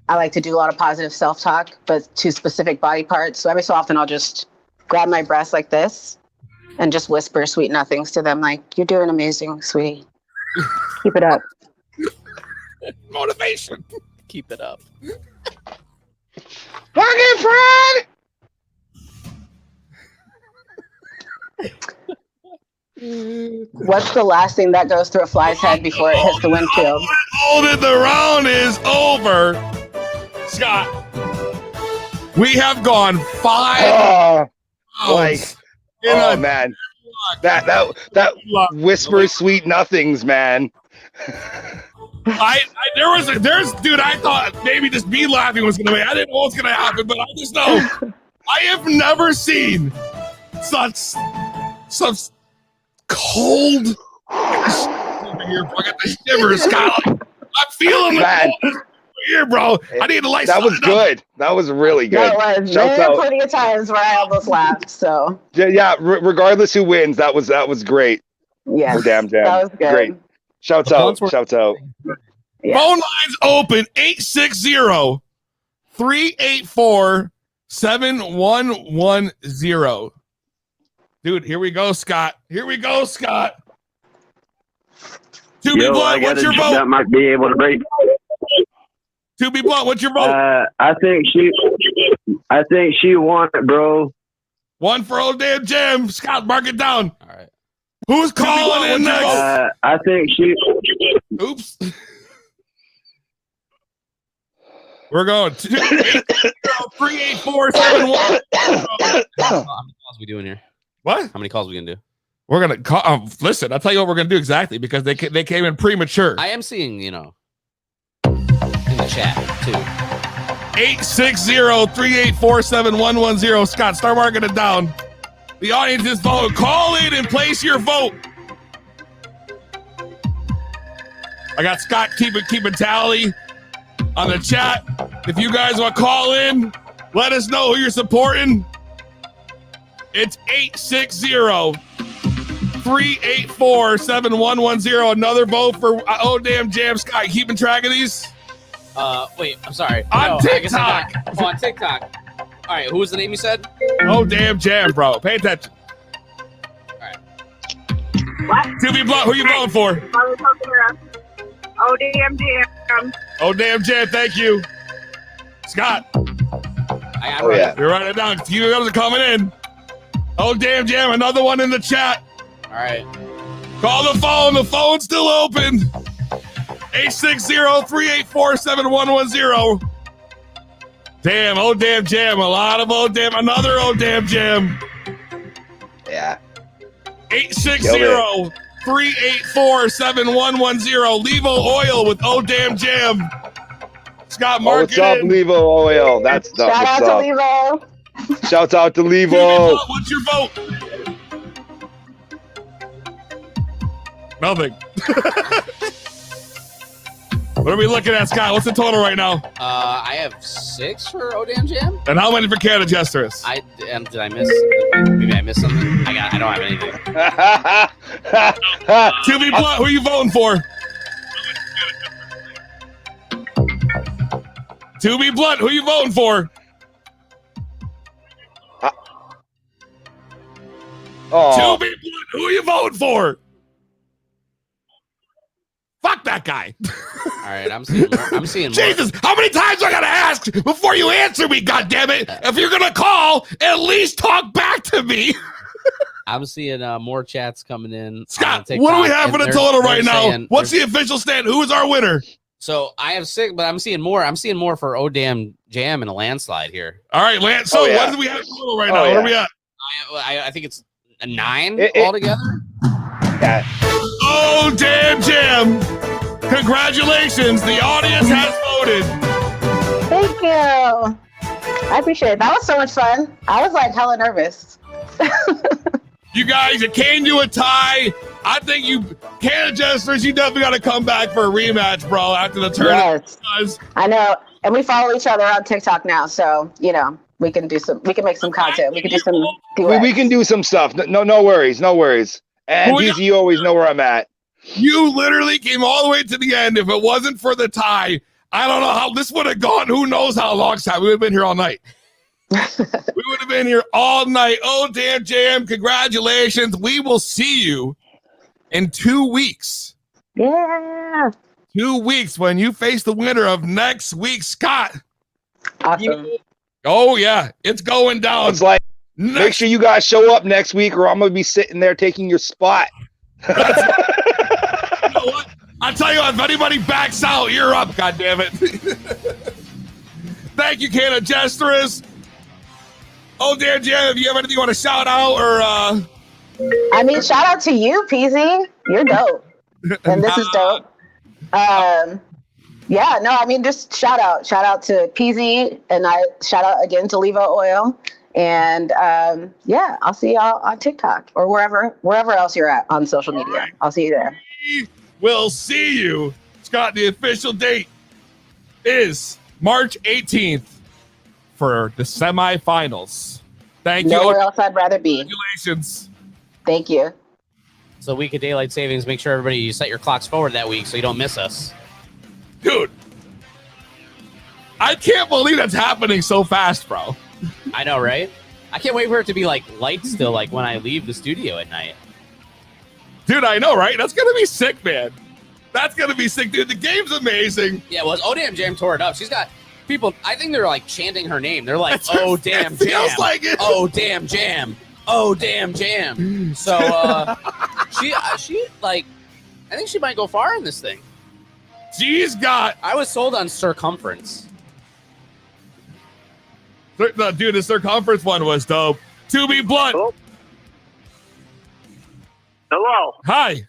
like to do a lot of positive self-talk, but to specific body parts. So every so often I'll just grab my breast like this and just whisper sweet nothings to them, like, "You're doing amazing, sweetie. Keep it up." Motivation. Keep it up. Fucking friend! What's the last thing that goes through a fly's head before it hits the windshield? The round is over. Scott, we have gone 5 Oh, rounds like, in oh a man. That whisper sweet nothings, man. Dude, I thought maybe just me laughing was gonna be. I didn't know what was gonna happen, but I just know I have never seen such cold over here. I got the shivers, Scott. I'm feeling Man. the cold here, bro. I need to light That was good. That was really good. That was Shouts there out. are plenty of times where I almost laughed. So Yeah, regardless who wins, that was great. yeah, For Damn Jam. that was good. Great. Shouts out. Shouts out. Yeah. Phone lines open 860-384-7110. Dude, here we go, Scott. Here we go, Scott. To be blunt, what's your vote? That might be able to break. To be blunt, what's your vote? I think she won it, bro. One for old damn jam. Scott, mark it down. All right. Who's calling in next? I think she. Oops. We're going 384-71. How many calls we doing here? What? How many calls we gonna do? We're gonna call. Listen, I'll tell you what we're gonna do exactly because they came in premature. I am seeing, in the chat too. 860-384-7110. Scott, start marking it down. The audience is voting. Call in and place your vote. I got Scott keeping tally on the chat. If you guys want to call in, let us know who you're supporting. It's 860-384-7110. Another vote for Oh Damn Jam. Scott, keeping track of these? Wait, I'm sorry. On TikTok. On TikTok. All right, who was the name you said? Oh Damn Jam, bro. Pay attention. All right. What? To be blunt, who you voting for? Oh, damn jam. Oh Damn Jam, thank you. Scott, I got Oh, yeah. you're writing it down. You guys are coming in. Oh Damn Jam, another one in the chat. All right. Call the phone. The phone's still open. 860-384-7110. Damn, oh damn jam. A lot of oh damn. Another oh damn jam. Yeah. 860-384-7110. Levo Oil with oh damn jam. Scott, Oh, mark what's it up, in. Levo Oil? That's the Shout out what's to up. Levo. Shouts out to TV Levo. Blunt, what's your vote? Nothing. What are we looking at, Scott? What's the total right now? I have 6 for Oh Damn Jam. And how many for Canada Jesterus? Did I miss? Maybe I missed something. I don't have anything. TV Blunt, who are you voting for? TV Blunt, who are you voting for? Oh, TV Blunt, who are you voting for? Fuck that guy. All right, I'm seeing more. Jesus, how many times do I gotta ask before you answer me, goddammit? If you're gonna call, at least talk back to me. I'm seeing more chats coming in. Scott, on what do we TikTok, have for and the they're- total they're right now? saying- What's the official stand? Who is our winner? So I have 6, but I'm seeing more. I'm seeing more for Oh Damn Jam and a landslide here. All right, Lance. So Oh, yeah. what do we have total right Oh, now? What are yeah. we at? I think it's a 9 It- altogether. yeah. Oh, damn jam. Congratulations. The audience has voted. Thank you. I appreciate it. That was so much fun. I was like hella nervous. You guys, it came to a tie. I think Canada Jesters, you definitely got to come back for a rematch, bro, after the tournament. Yes. I know. And we follow each other on TikTok now. So, we can make some content. We can do some duets. We can do some stuff. No worries. No worries. And Who we DZ, you always know where I'm at. You literally came all the way to the end. If it wasn't for the tie, I don't know how this would have gone. Who knows how long time? We would have been here all night. We would have been here all night. Oh, damn jam. Congratulations. We will see you in 2 weeks. Yeah. 2 weeks when you face the winner of next week, Scott. Awesome. Oh, yeah. It's going down. It's like, make sure you guys show up next week or I'm going to be sitting there taking your spot. You know what? I'll tell you what, if anybody backs out, you're up, goddammit. Thank you, Canada Jesterus. Oh, damn jam, if you have anything you want to shout out or shout out to you, PZ. You're dope. And this is dope. Just shout out to PZ, and I shout out again to Levo Oil. And I'll see y'all on TikTok or wherever else you're at on social media. Right. I'll see you there. We'll see you. Scott, the official date is March 18th for the semifinals. Thank you. Nowhere else I'd rather be. Congratulations. Thank you. So week of daylight savings, make sure everybody you set your clocks forward that week so you don't miss us. Dude, I can't believe that's happening so fast, bro. I know, right? I can't wait for it to be like light still, like when I leave the studio at night. Dude, I know, right? That's gonna be sick, man. That's gonna be sick, dude. The game's amazing. Yeah, well, Oh Damn Jam tore it up. She's got people. I think they're like chanting her name. They're like, That's "Oh what damn it jam! feels like it. Oh damn jam! Oh damn jam!" So she like, I think she might go far in this thing. She's got. I was sold on circumference. Dude, the circumference one was dope. To be blunt. Oh. Hello. Hi.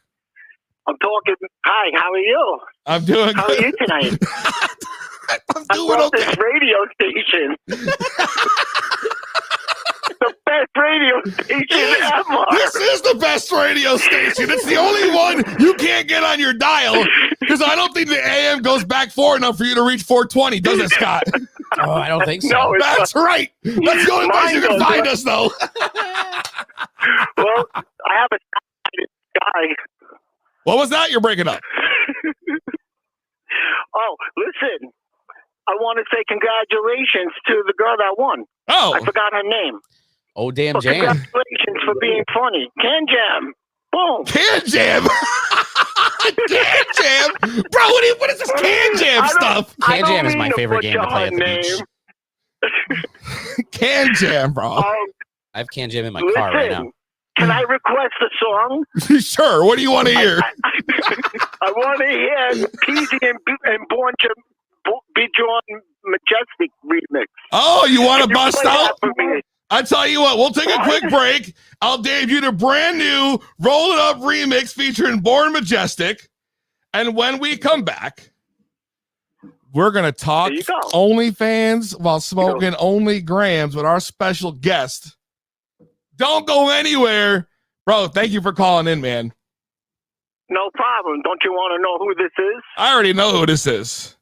I'm talking. Hi, how are you? I'm doing How good. are you tonight? I'm I doing love okay. this radio station. The best radio station ever. This is the best radio station. It's the only one you can't get on your dial because I don't think the AM goes back far enough for you to reach 420, does it, Scott? Oh, I don't think so. No, it's That's right. That's the only place you can find us, though. Well, I have a guy. What was that? You're breaking up. Oh, listen. I want to say congratulations to the girl that won. Oh. I forgot her name. Oh damn Well, jam! congratulations for being funny. Can Jam. Boom. Can Jam. Can Jam. Bro, what is this Can Jam stuff? Can Jam is my favorite game to play at the beach. Can Jam, bro. I have Can Jam in my car right now. Can I request a song? Sure. What do you want to hear? I want to hear Peasy and Born to be John Majestic remix. Oh, you want to Can you bust play that out? for me? I tell you what, we'll take a quick break. I'll debut the brand new Roll It Up remix featuring Born Majestic. And when we come back, we're going to talk There you go. OnlyFans while smoking OnlyGrams with our special guest. Don't go anywhere. Bro, thank you for calling in, man. No problem. Don't you want to know who this is? I already know who this is.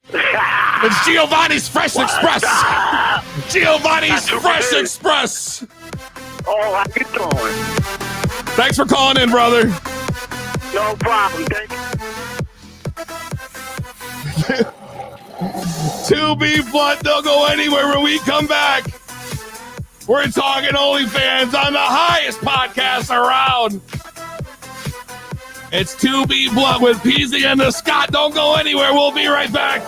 It's Giovanni's Fresh Express. Giovanni's Fresh Express. Oh, how you doing? Thanks for calling in, brother. No problem. Thank you. To be blunt, don't go anywhere when we come back. We're talking OnlyFans on the highest podcast around. It's To Be Blunt with Peasy and the Scott. Don't go anywhere. We'll be right back.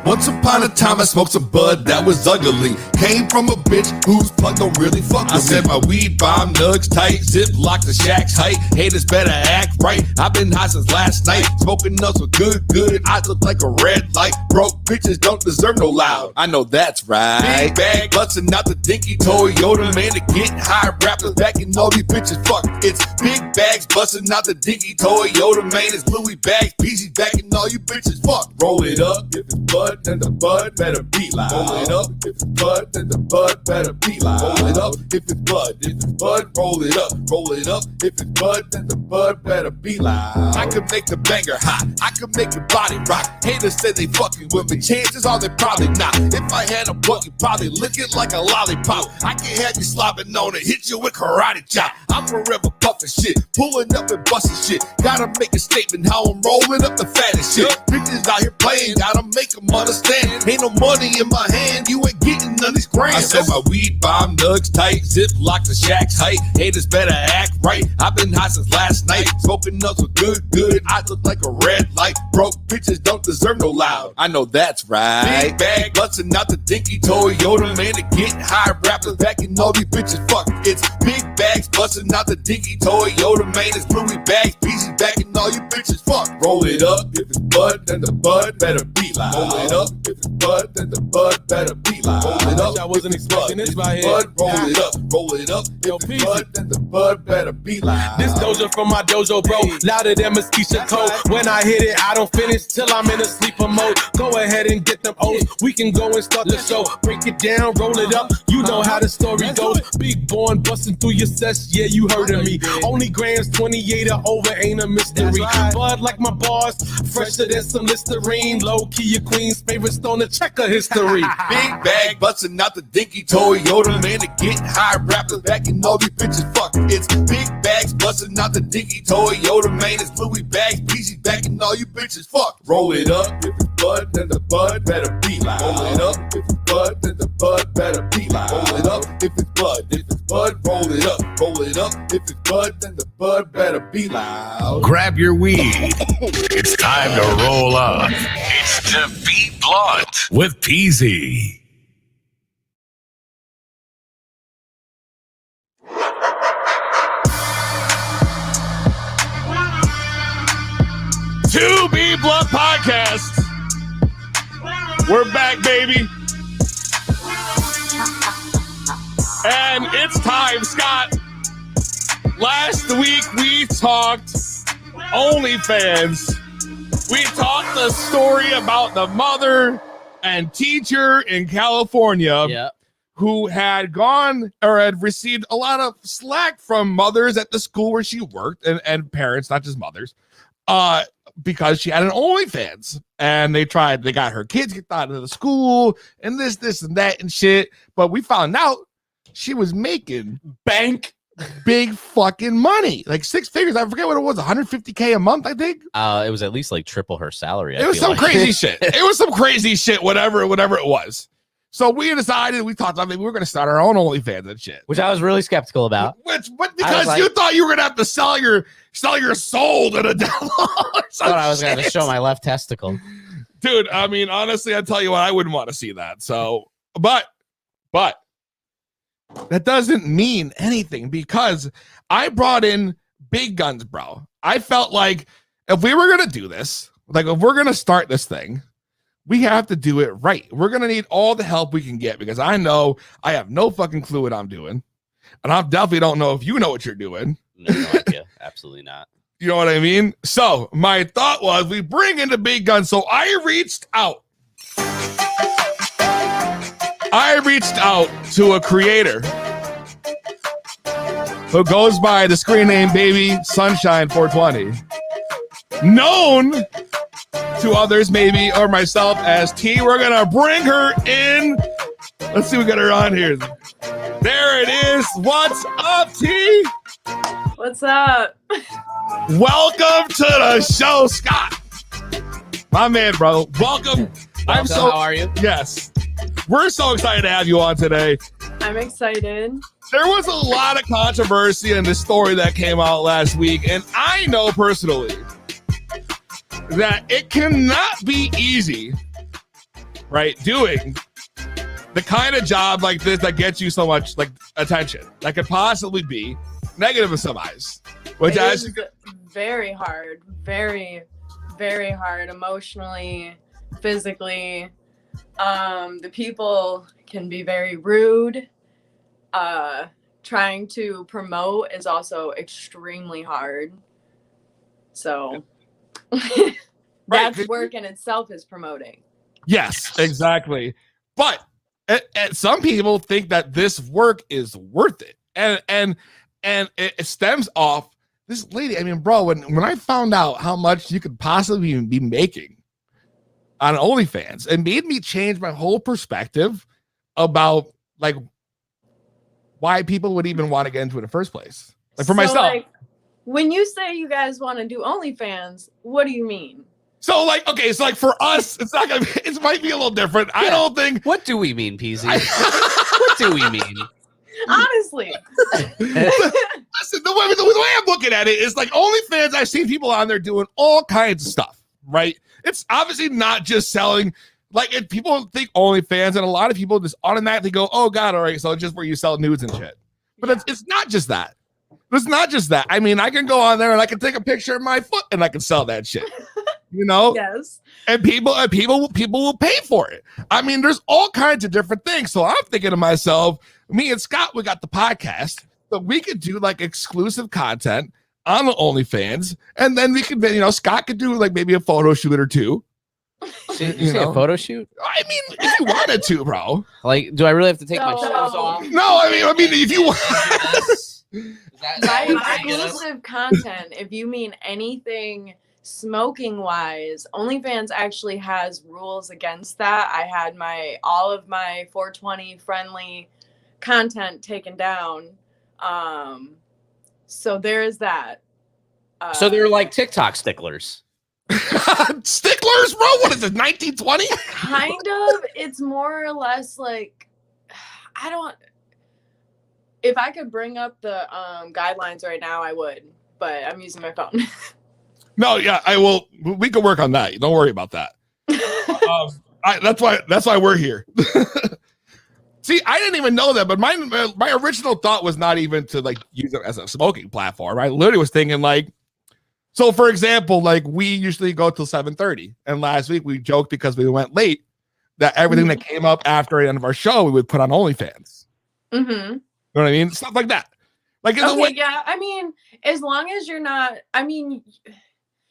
Once upon a time I smoked some bud that was ugly. Came from a bitch whose plug don't really fuck with me. I said my weed bomb nugs tight, zip lock the shack's height. Haters better act right. I've been high since last night. Smoking nuts with good. I look like a red light. Broke bitches don't deserve no loud. I know that's right. Big bag busting out the dinky Toyota, man, to get high. Rappers backing all these bitches. Fuck, it's big bags busting out the dinky Toyota, man. It's Louis bags, PZ backing all you bitches. Fuck, roll it up if it's bud. Then the bud better be loud. Roll it up. If it's bud, then the bud better be loud. Roll it up. If it's bud, roll it up. Roll it up. If it's bud, then the bud better be loud. I can make the banger hot. I can make your body rock. Haters say they fucking with me. Chances are they probably not. If I had a butt, you probably lick it like a lollipop. I can have you slobbing on it, hit you with karate chop. I'm forever puffing shit, pulling up and busting shit. Gotta make a statement how I'm rolling up the fattest shit. Bitches out here playing, gotta make them understand. Ain't no money in my hand, you ain't getting none of these grams. I said my weed bomb nugs tight, zip lock the shack's height. Haters better act right. I've been high since last night. Smoking nuts with good. I look like a red light. Broke bitches don't deserve no loud. I know that's right. Big bag busting out the dinky Toyota, man, to get high. Rappers backing all these bitches. Fuck, it's big bags busting out the dinky Toyota, man. It's Louis bags, PZ backing all you bitches. Fuck, roll it up. If it's bud, then the bud better be loud. Roll it up. If it's bud, then the bud better be loud. Roll it up. I wasn't expecting this right here. Bud, roll it up. Roll it up. If it's bud, then the bud better be loud. This doja from my dojo, bro. Louder than Mesquite Code. When I hit it, I don't finish till I'm in a sleeper mode. Go ahead and get them O's. We can go and start the show. Break it down, roll it up. You know how the story goes. Big born busting through your sets. Yeah, you heard of me. OnlyGrams 28 or over ain't a mystery. Bud like my bars, fresher than some Listerine. Low key, your queen's favorite stone to check her history. Big bag busting out the dinky Toyota, man, to get high. Rappers backing all these bitches. Fuck, it's big bags busting out the dinky Toyota, man. It's Louis bags, PZ backing all you bitches. Fuck, roll it up. If it's bud, then the bud better be loud. Roll it up. If it's bud, then the bud better be loud. Roll it up. If it's bud, roll it up. Roll it up. If it's bud, then the bud better be loud. Grab your weed. It's time to roll up. It's To Be Blunt with Peasy. To Be Blunt Podcast. We're back, baby. And it's time, Scott. Last week we talked OnlyFans. We talked the story about the mother and teacher in California who had gone or had received a lot of slack from mothers at the school where she worked and parents, not just mothers, because she had an OnlyFans and they got her kids kicked out of the school and this and that and shit. But we found out she was making big fucking money, like six figures. I forget what it was, $150K a month, I think. It was at least like triple her salary. It was some crazy shit. It was some crazy shit, whatever it was. So we decided, we talked about maybe we were going to start our own OnlyFans and shit. Which I was really skeptical about. Because you thought you were going to have to sell your soul to the devil. Thought I was going to show my left testicle. Dude, I mean, honestly, I tell you what, I wouldn't want to see that. So, but But that doesn't mean anything because I brought in big guns, bro. I felt like if we were going to do this, like if we're going to start this thing, we have to do it right. We're going to need all the help we can get because I know I have no fucking clue what I'm doing. And I definitely don't know if you know what you're doing. No idea. Absolutely not. You know what I mean? So my thought was we bring in the big guns. So I reached out to a creator who goes by the screen name Baby Sunshine 420, known to others maybe or myself as T. We're gonna bring her in. Let's see, we got her on here. There it is. What's up, T? What's up? Welcome to the show, Scott. My man, bro. Welcome. How are you? Yes. We're so excited to have you on today. I'm excited. There was a lot of controversy in the story that came out last week, and I know personally that it cannot be easy, right, doing the kind of job like this that gets you so much like attention. That could possibly be negative in some eyes. Which it is very hard, very, very hard emotionally, physically. The people can be very rude. Trying to promote is also extremely hard. So that's work in itself is promoting. Yes, exactly. But some people think that this work is worth it. And it stems off this lady. I mean, bro, when I found out how much you could possibly be making on OnlyFans, it made me change my whole perspective about like why people would even want to get into it in the first place. Like for myself. Like, when you say you guys want to do OnlyFans, what do you mean? So like, okay, so like for us, it's not gonna be, it might be a little different. Yeah. I don't think. What do we mean, PZ? What do we mean? Honestly. Listen, the way I'm looking at it is like OnlyFans, I've seen people on there doing all kinds of stuff, right? It's obviously not just selling. Like if people think OnlyFans, and a lot of people just automatically go, oh God, all right, so it's just where you sell nudes and shit. But it's not just that. It's not just that. I mean, I can go on there and I can take a picture of my foot and I can sell that shit. You know? Yes. And people will pay for it. I mean, there's all kinds of different things. So I'm thinking to myself, me and Scott, we got the podcast, so we could do like exclusive content on the OnlyFans, and then we could, you know, Scott could do like maybe a photo shoot or two. You say a photo shoot? I mean, if you wanted to, bro. Like, do I really have to take my shoes off? No, I mean, if you want. By exclusive content, if you mean anything smoking wise, OnlyFans actually has rules against that. I had all of my 420 friendly content taken down. So there is that. So they're like TikTok sticklers. Sticklers, bro? What is it, 1920? Kind of. It's more or less like, if I could bring up the guidelines right now, I would, but I'm using my phone. No, yeah, I will. We can work on that. Don't worry about that. That's why we're here. See, I didn't even know that, but my original thought was not even to like use it as a smoking platform. I literally was thinking like, so for example, like we usually go till 7:30, and last week we joked because we went late that everything that came up after the end of our show we would put on OnlyFans. Mm-hmm. You know what I mean? Stuff like that. Like okay, yeah. I mean, as long as you're not. I mean,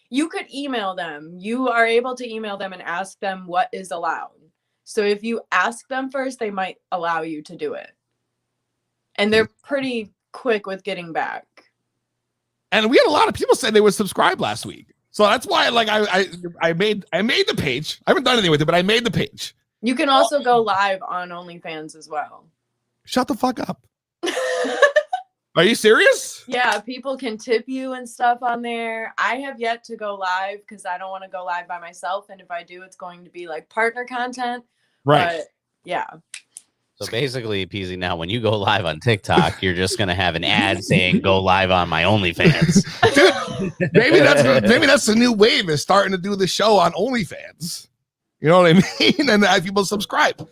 you could email them. You are able to email them and ask them what is allowed. So if you ask them first, they might allow you to do it. And they're pretty quick with getting back. And we had a lot of people say they would subscribe last week. So that's why like I made the page. I haven't done anything with it, but I made the page. You can also go live on OnlyFans as well. Shut the fuck up. Are you serious? Yeah, people can tip you and stuff on there. I have yet to go live because I don't want to go live by myself. And if I do, it's going to be like partner content. Right. But yeah. So basically, PZ, now when you go live on TikTok, you're just going to have an ad saying go live on my OnlyFans. Dude, maybe that's the new wave, is starting to do the show on OnlyFans. You know what I mean? And have people subscribe.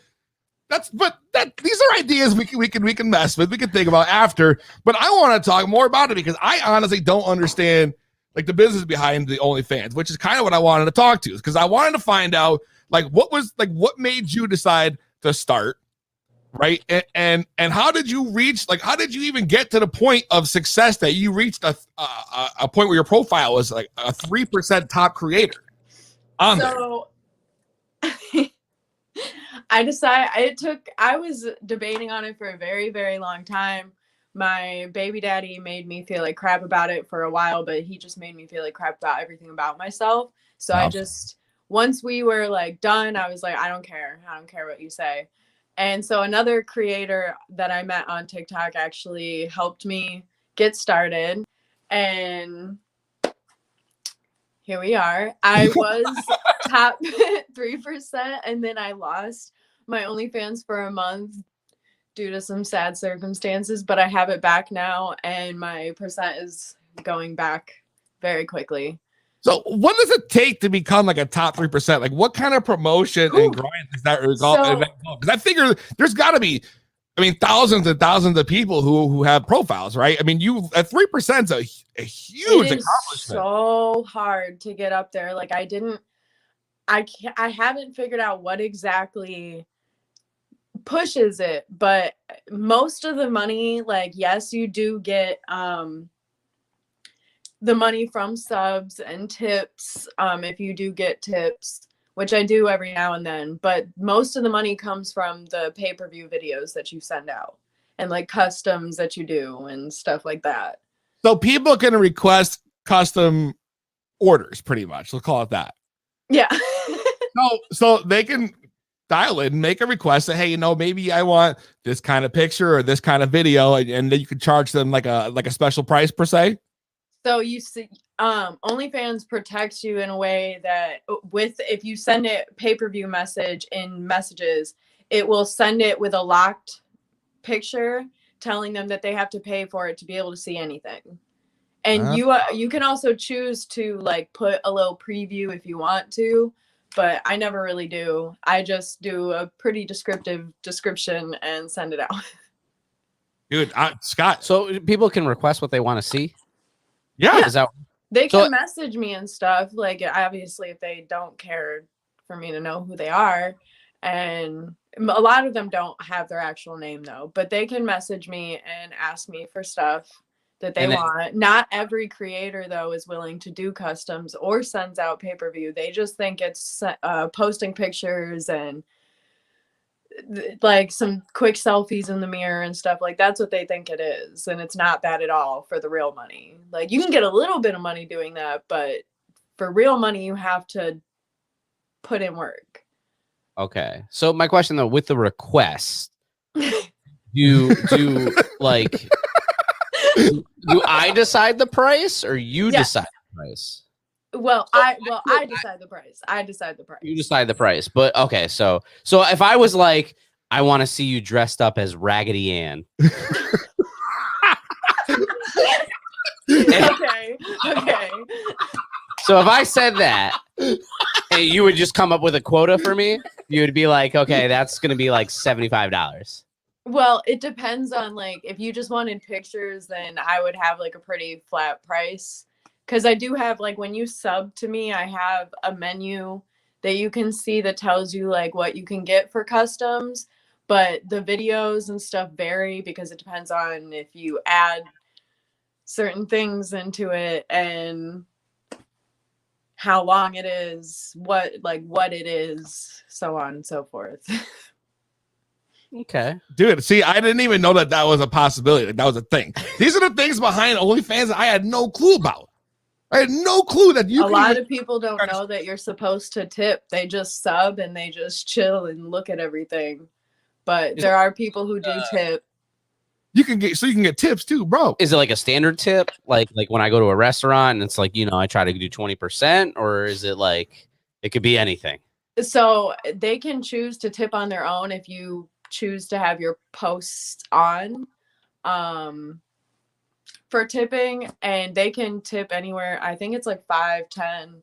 these are ideas we can mess with, we can think about after. But I want to talk more about it because I honestly don't understand like the business behind the OnlyFans, which is kind of what I wanted to talk to, because I wanted to find out like what made you decide to start, right? And how did you reach, like, how did you even get to the point of success that you reached a point where your profile was like a 3% top creator on there? So I was debating on it for a very, very long time. My baby daddy made me feel like crap about it for a while, but he just made me feel like crap about everything about myself. So I just, once we were like done, I was like, I don't care what you say. And so another creator that I met on TikTok actually helped me get started. And here we are. I was top 3%, and then I lost my OnlyFans for a month due to some sad circumstances, but I have it back now, and my percent is going back very quickly. So what does it take to become like a top 3%? Like what kind of promotion and grind does that result? Because I figure there's got to be, I mean, thousands and thousands of people who have profiles, right? I mean, you at 3% is a huge accomplishment. So hard to get up there. Like I haven't figured out what exactly pushes it, but most of the money, like, yes, you do get the money from subs and tips, if you do get tips, which I do every now and then, but most of the money comes from the pay-per-view videos that you send out and like customs that you do and stuff like that. So people can request custom orders, pretty much. Let's call it that. Yeah. So they can dial in, make a request, say, hey, you know, maybe I want this kind of picture or this kind of video, and then you can charge them like a special price per se. So you see, OnlyFans protects you in a way that if you send it pay-per-view message in messages, it will send it with a locked picture telling them that they have to pay for it to be able to see anything. And you can also choose to like put a little preview if you want to, but I never really do. I just do a pretty descriptive description and send it out. Dude, Scott. So people can request what they want to see? Yeah. Is that They can message me and stuff. Like, obviously, if they don't care for me to know who they are. And a lot of them don't have their actual name, though. But they can message me and ask me for stuff that they want. Not every creator, though, is willing to do customs or sends out pay-per-view. They just think it's posting pictures and like some quick selfies in the mirror and stuff. Like, that's what they think it is, and it's not that at all for the real money. Like, you can get a little bit of money doing that, but for real money you have to put in work. Okay, so my question though, with the request, do like do I decide the price or you decide the price? Well, I decide the price. I decide the price. You decide the price. But okay, so if I was like, I want to see you dressed up as Raggedy Ann. Okay. So if I said that, and you would just come up with a quota for me, you would be like, okay, that's gonna be like $75. Well, it depends on, like, if you just wanted pictures, then I would have like a pretty flat price. Because I do have, like, when you sub to me, I have a menu that you can see that tells you, like, what you can get for customs. But the videos and stuff vary because it depends on if you add certain things into it and how long it is, what it is, so on and so forth. Okay. Dude, see, I didn't even know that was a possibility. That was a thing. These are the things behind OnlyFans that I had no clue about. I had no clue that you. A lot of people don't know that you're supposed to tip. They just sub and they just chill and look at everything. But there are people who do tip. You can get tips too, bro. Is it like a standard tip? Like when I go to a restaurant and it's like, you know, I try to do 20%, or is it like it could be anything? So they can choose to tip on their own if you choose to have your posts on. For tipping, and they can tip anywhere. I think it's like 5, 10,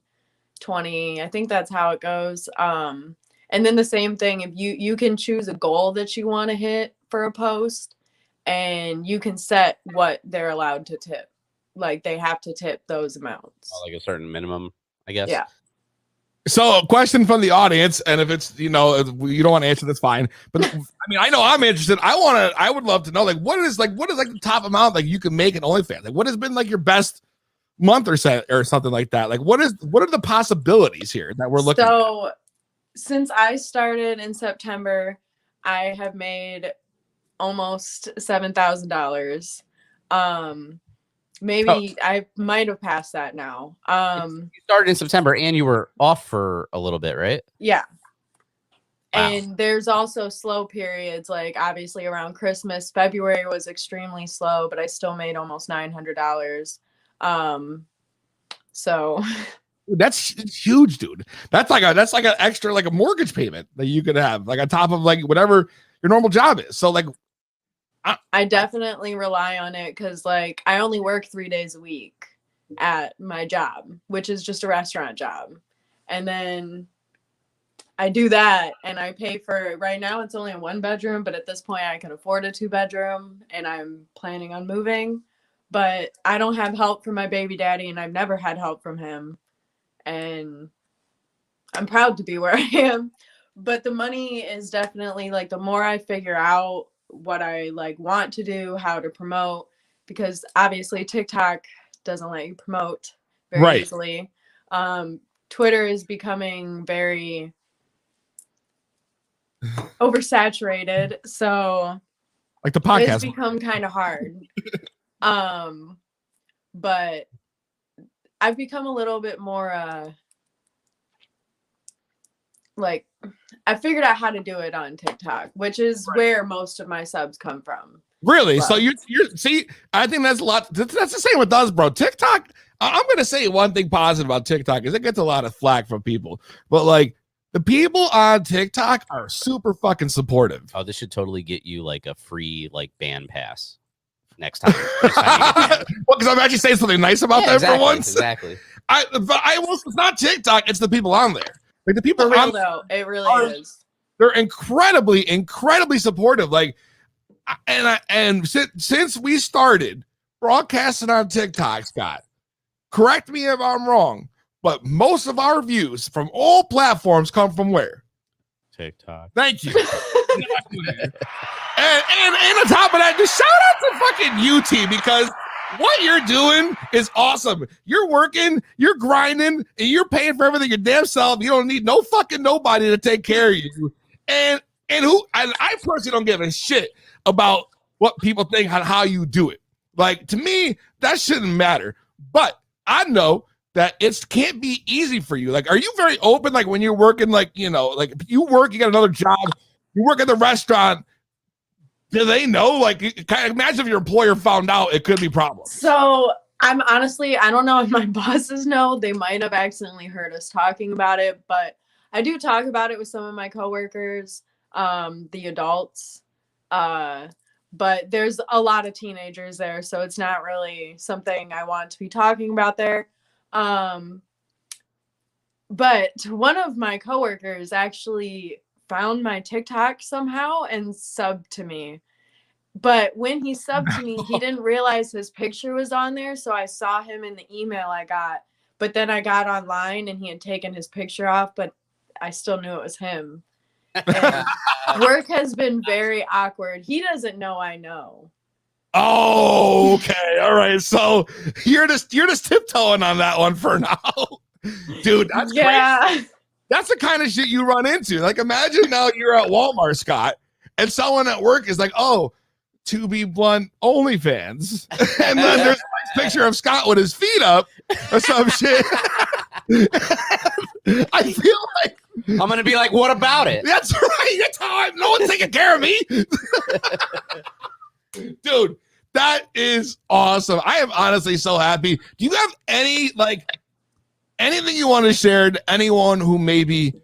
20. I think that's how it goes. And And then the same thing, if you can choose a goal that you want to hit for a post, and you can set what they're allowed to tip. Like they have to tip those amounts. Like a certain minimum, I guess. Yeah. So a question from the audience, and if it's, you know, if you don't want to answer, that's fine. But I mean, I know I'm interested. I would love to know, like, what is like the top amount like you can make an OnlyFans? Like, what has been like your best month or something like that? Like, what are the possibilities here that we're looking at? Since I started in September, I have made almost $7,000. Maybe I might have passed that now. You started in September and you were off for a little bit, right? Yeah. Wow. And there's also slow periods, like obviously around Christmas. February was extremely slow, but I still made almost $900. So That's huge, dude. That's like an extra like a mortgage payment that you could have, like on top of like whatever your normal job is. So like I definitely rely on it because like I only work 3 days a week at my job, which is just a restaurant job. And then I do that and I pay for, right now it's only a 1-bedroom, but at this point I can afford a 2-bedroom and I'm planning on moving. But I don't have help from my baby daddy and I've never had help from him. And I'm proud to be where I am. But the money is definitely like the more I figure out what I like want to do, how to promote, because obviously TikTok doesn't let you promote very easily. Twitter is becoming very oversaturated, so like the podcast it's become kind of hard. But I've become a little bit more like I figured out how to do it on TikTok, which is where most of my subs come from. Really? So you're see, I think that's a lot. That's the same with us, bro. TikTok, I'm gonna say one thing positive about TikTok is it gets a lot of flack from people, but like the people on TikTok are super fucking supportive. Oh, this should totally get you like a free like band pass next time. Well, because I'm actually saying something nice about them for once. Exactly. It's not TikTok, it's the people on there. Like the people for real, on though, it really is. They're incredibly supportive. Like, and since we started broadcasting on TikTok, Scott, correct me if I'm wrong, but most of our views from all platforms come from where? TikTok. Thank you. and on top of that, just shout out to fucking UT because what you're doing is awesome. You're working, you're grinding, and you're paying for everything your damn self. You don't need no fucking nobody to take care of you. And I personally don't give a shit about what people think on how you do it. Like, to me, that shouldn't matter. But I know that it can't be easy for you. Like, are you very open? Like when you're working, like, you know, like if you work, you got another job, you work at the restaurant. Do they know? Like, imagine if your employer found out, it could be problems. So I'm honestly, I don't know if my bosses know. They might have accidentally heard us talking about it, but I do talk about it with some of my coworkers, the adults. But there's a lot of teenagers there, so it's not really something I want to be talking about there. But one of my coworkers actually found my TikTok somehow and subbed to me. But when he subbed to me, he didn't realize his picture was on there. So I saw him in the email I got. But then I got online and he had taken his picture off, but I still knew it was him. And work has been very awkward. He doesn't know I know. Oh, okay. All right. So you're just tiptoeing on that one for now. Dude, that's crazy. That's the kind of shit you run into. Like, imagine now you're at Walmart, Scott, and someone at work is like, oh, to be blunt, OnlyFans. And then there's a picture of Scott with his feet up or some shit. I feel like I'm going to be like, what about it? That's right. That's how no one's taking care of me. Dude, that is awesome. I am honestly so happy. Do you have anything you want to share to anyone who maybe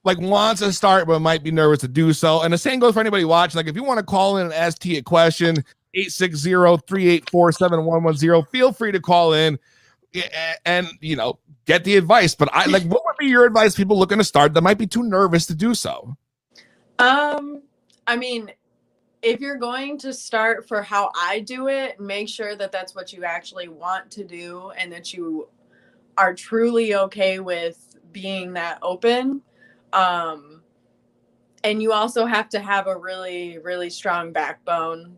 like wants to start but might be nervous to do so? And the same goes for anybody watching. Like if you want to call in and ask T a question, 860-384-7110. Feel free to call in and, you know, get the advice. But what would be your advice to people looking to start that might be too nervous to do so? I mean, if you're going to start for how I do it, make sure that that's what you actually want to do and that you are truly okay with being that open. And you also have to have a really, really strong backbone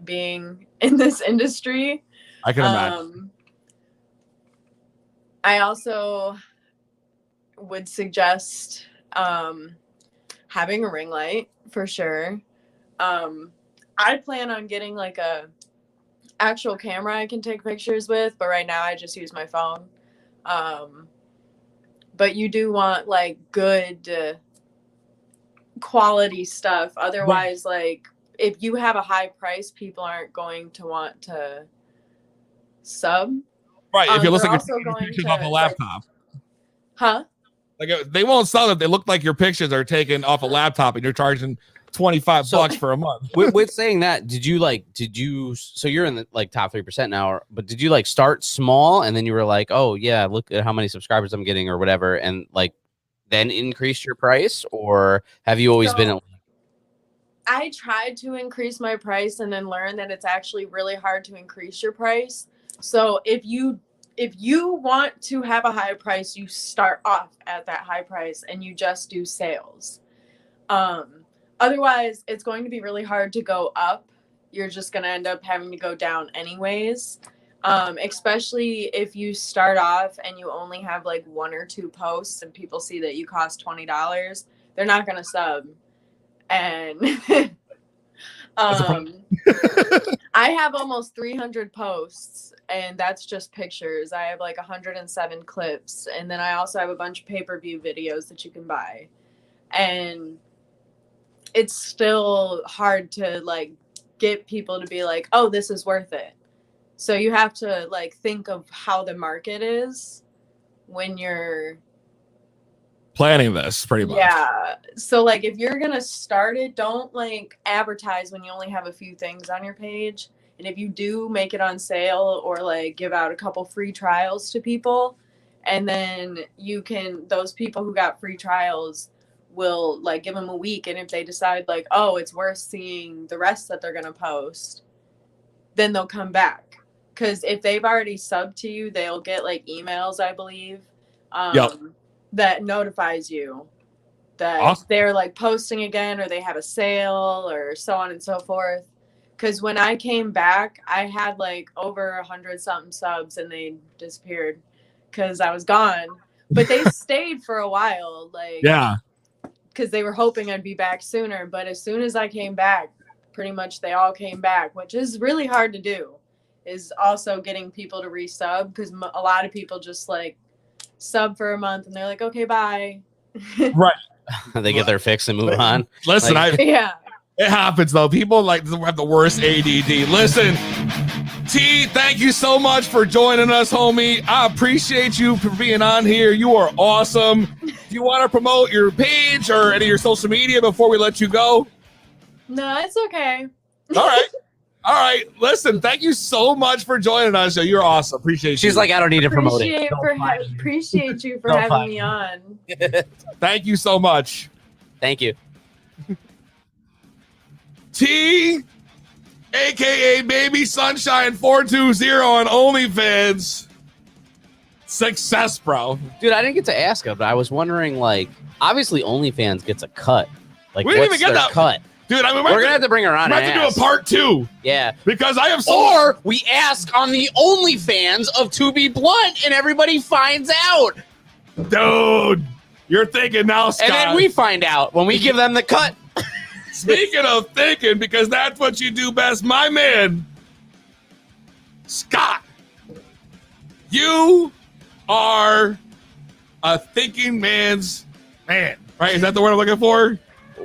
being in this industry. I can imagine. I also would suggest having a ring light for sure. I plan on getting like a actual camera I can take pictures with, but right now I just use my phone. But you do want like good quality stuff. Otherwise, like if you have a high price, people aren't going to want to sub. Right. If you look like also you're taking going pictures to, off a laptop. Huh? Like they won't sell it. They look like your pictures are taken off a laptop and you're charging $25 for a month. with saying that, so you're in the like top 3% now, but did you like start small and then you were like, oh yeah, look at how many subscribers I'm getting or whatever, and like then increase your price, or have you always been I tried to increase my price and then learned that it's actually really hard to increase your price. So if you want to have a high price, you start off at that high price and you just do sales. Otherwise, it's going to be really hard to go up. You're just going to end up having to go down anyways. Especially if you start off and you only have like 1 or 2 posts and people see that you cost $20, they're not going to sub. And I have almost 300 posts, and that's just pictures. I have like 107 clips, and then I also have a bunch of pay-per-view videos that you can buy. And it's still hard to like get people to be like, oh, this is worth it. So you have to like think of how the market is when you're planning this, pretty much. Yeah. So like if you're gonna start it, don't like advertise when you only have a few things on your page. And if you do, make it on sale or like give out a couple free trials to people, and then those people who got free trials will like give them a week, and if they decide like, oh, it's worth seeing the rest that they're gonna post, then they'll come back. Because if they've already subbed to you, they'll get like emails, I believe, that notifies you that they're like posting again, or they have a sale, or so on and so forth. Because when I came back, I had like over 100 something subs, and they disappeared because I was gone. But they stayed for a while, like because they were hoping I'd be back sooner. But as soon as I came back, pretty much they all came back, which is really hard to do. Is also getting people to resub, because a lot of people just like sub for a month and they're like, okay, bye. Right. They get their fix and move on. Listen, like, it happens though. People like have the worst ADD. Listen, T, thank you so much for joining us, homie. I appreciate you for being on here. You are awesome. Do you want to promote your page or any of your social media before we let you go? No, it's okay. All right. All right. Listen, thank you so much for joining us. You're awesome. Appreciate you. She's like, I don't need to promote it. Appreciate you for having me on. Thank you so much. Thank you. T, aka Baby Sunshine 420 on OnlyFans. Success, bro. Dude, I didn't get to ask him, but I was wondering, like, obviously OnlyFans gets a cut. Like, we didn't what's even get their that cut? Dude, I mean, we're gonna have to bring her on. We have to do a part 2. Yeah, because I have or we ask on the OnlyFans of To Be Blunt, and everybody finds out. Dude, you're thinking now, Scott. And then we find out when we give them the cut. Speaking of thinking, because that's what you do best, my man, Scott. You are a thinking man's man, right? Is that the word I'm looking for?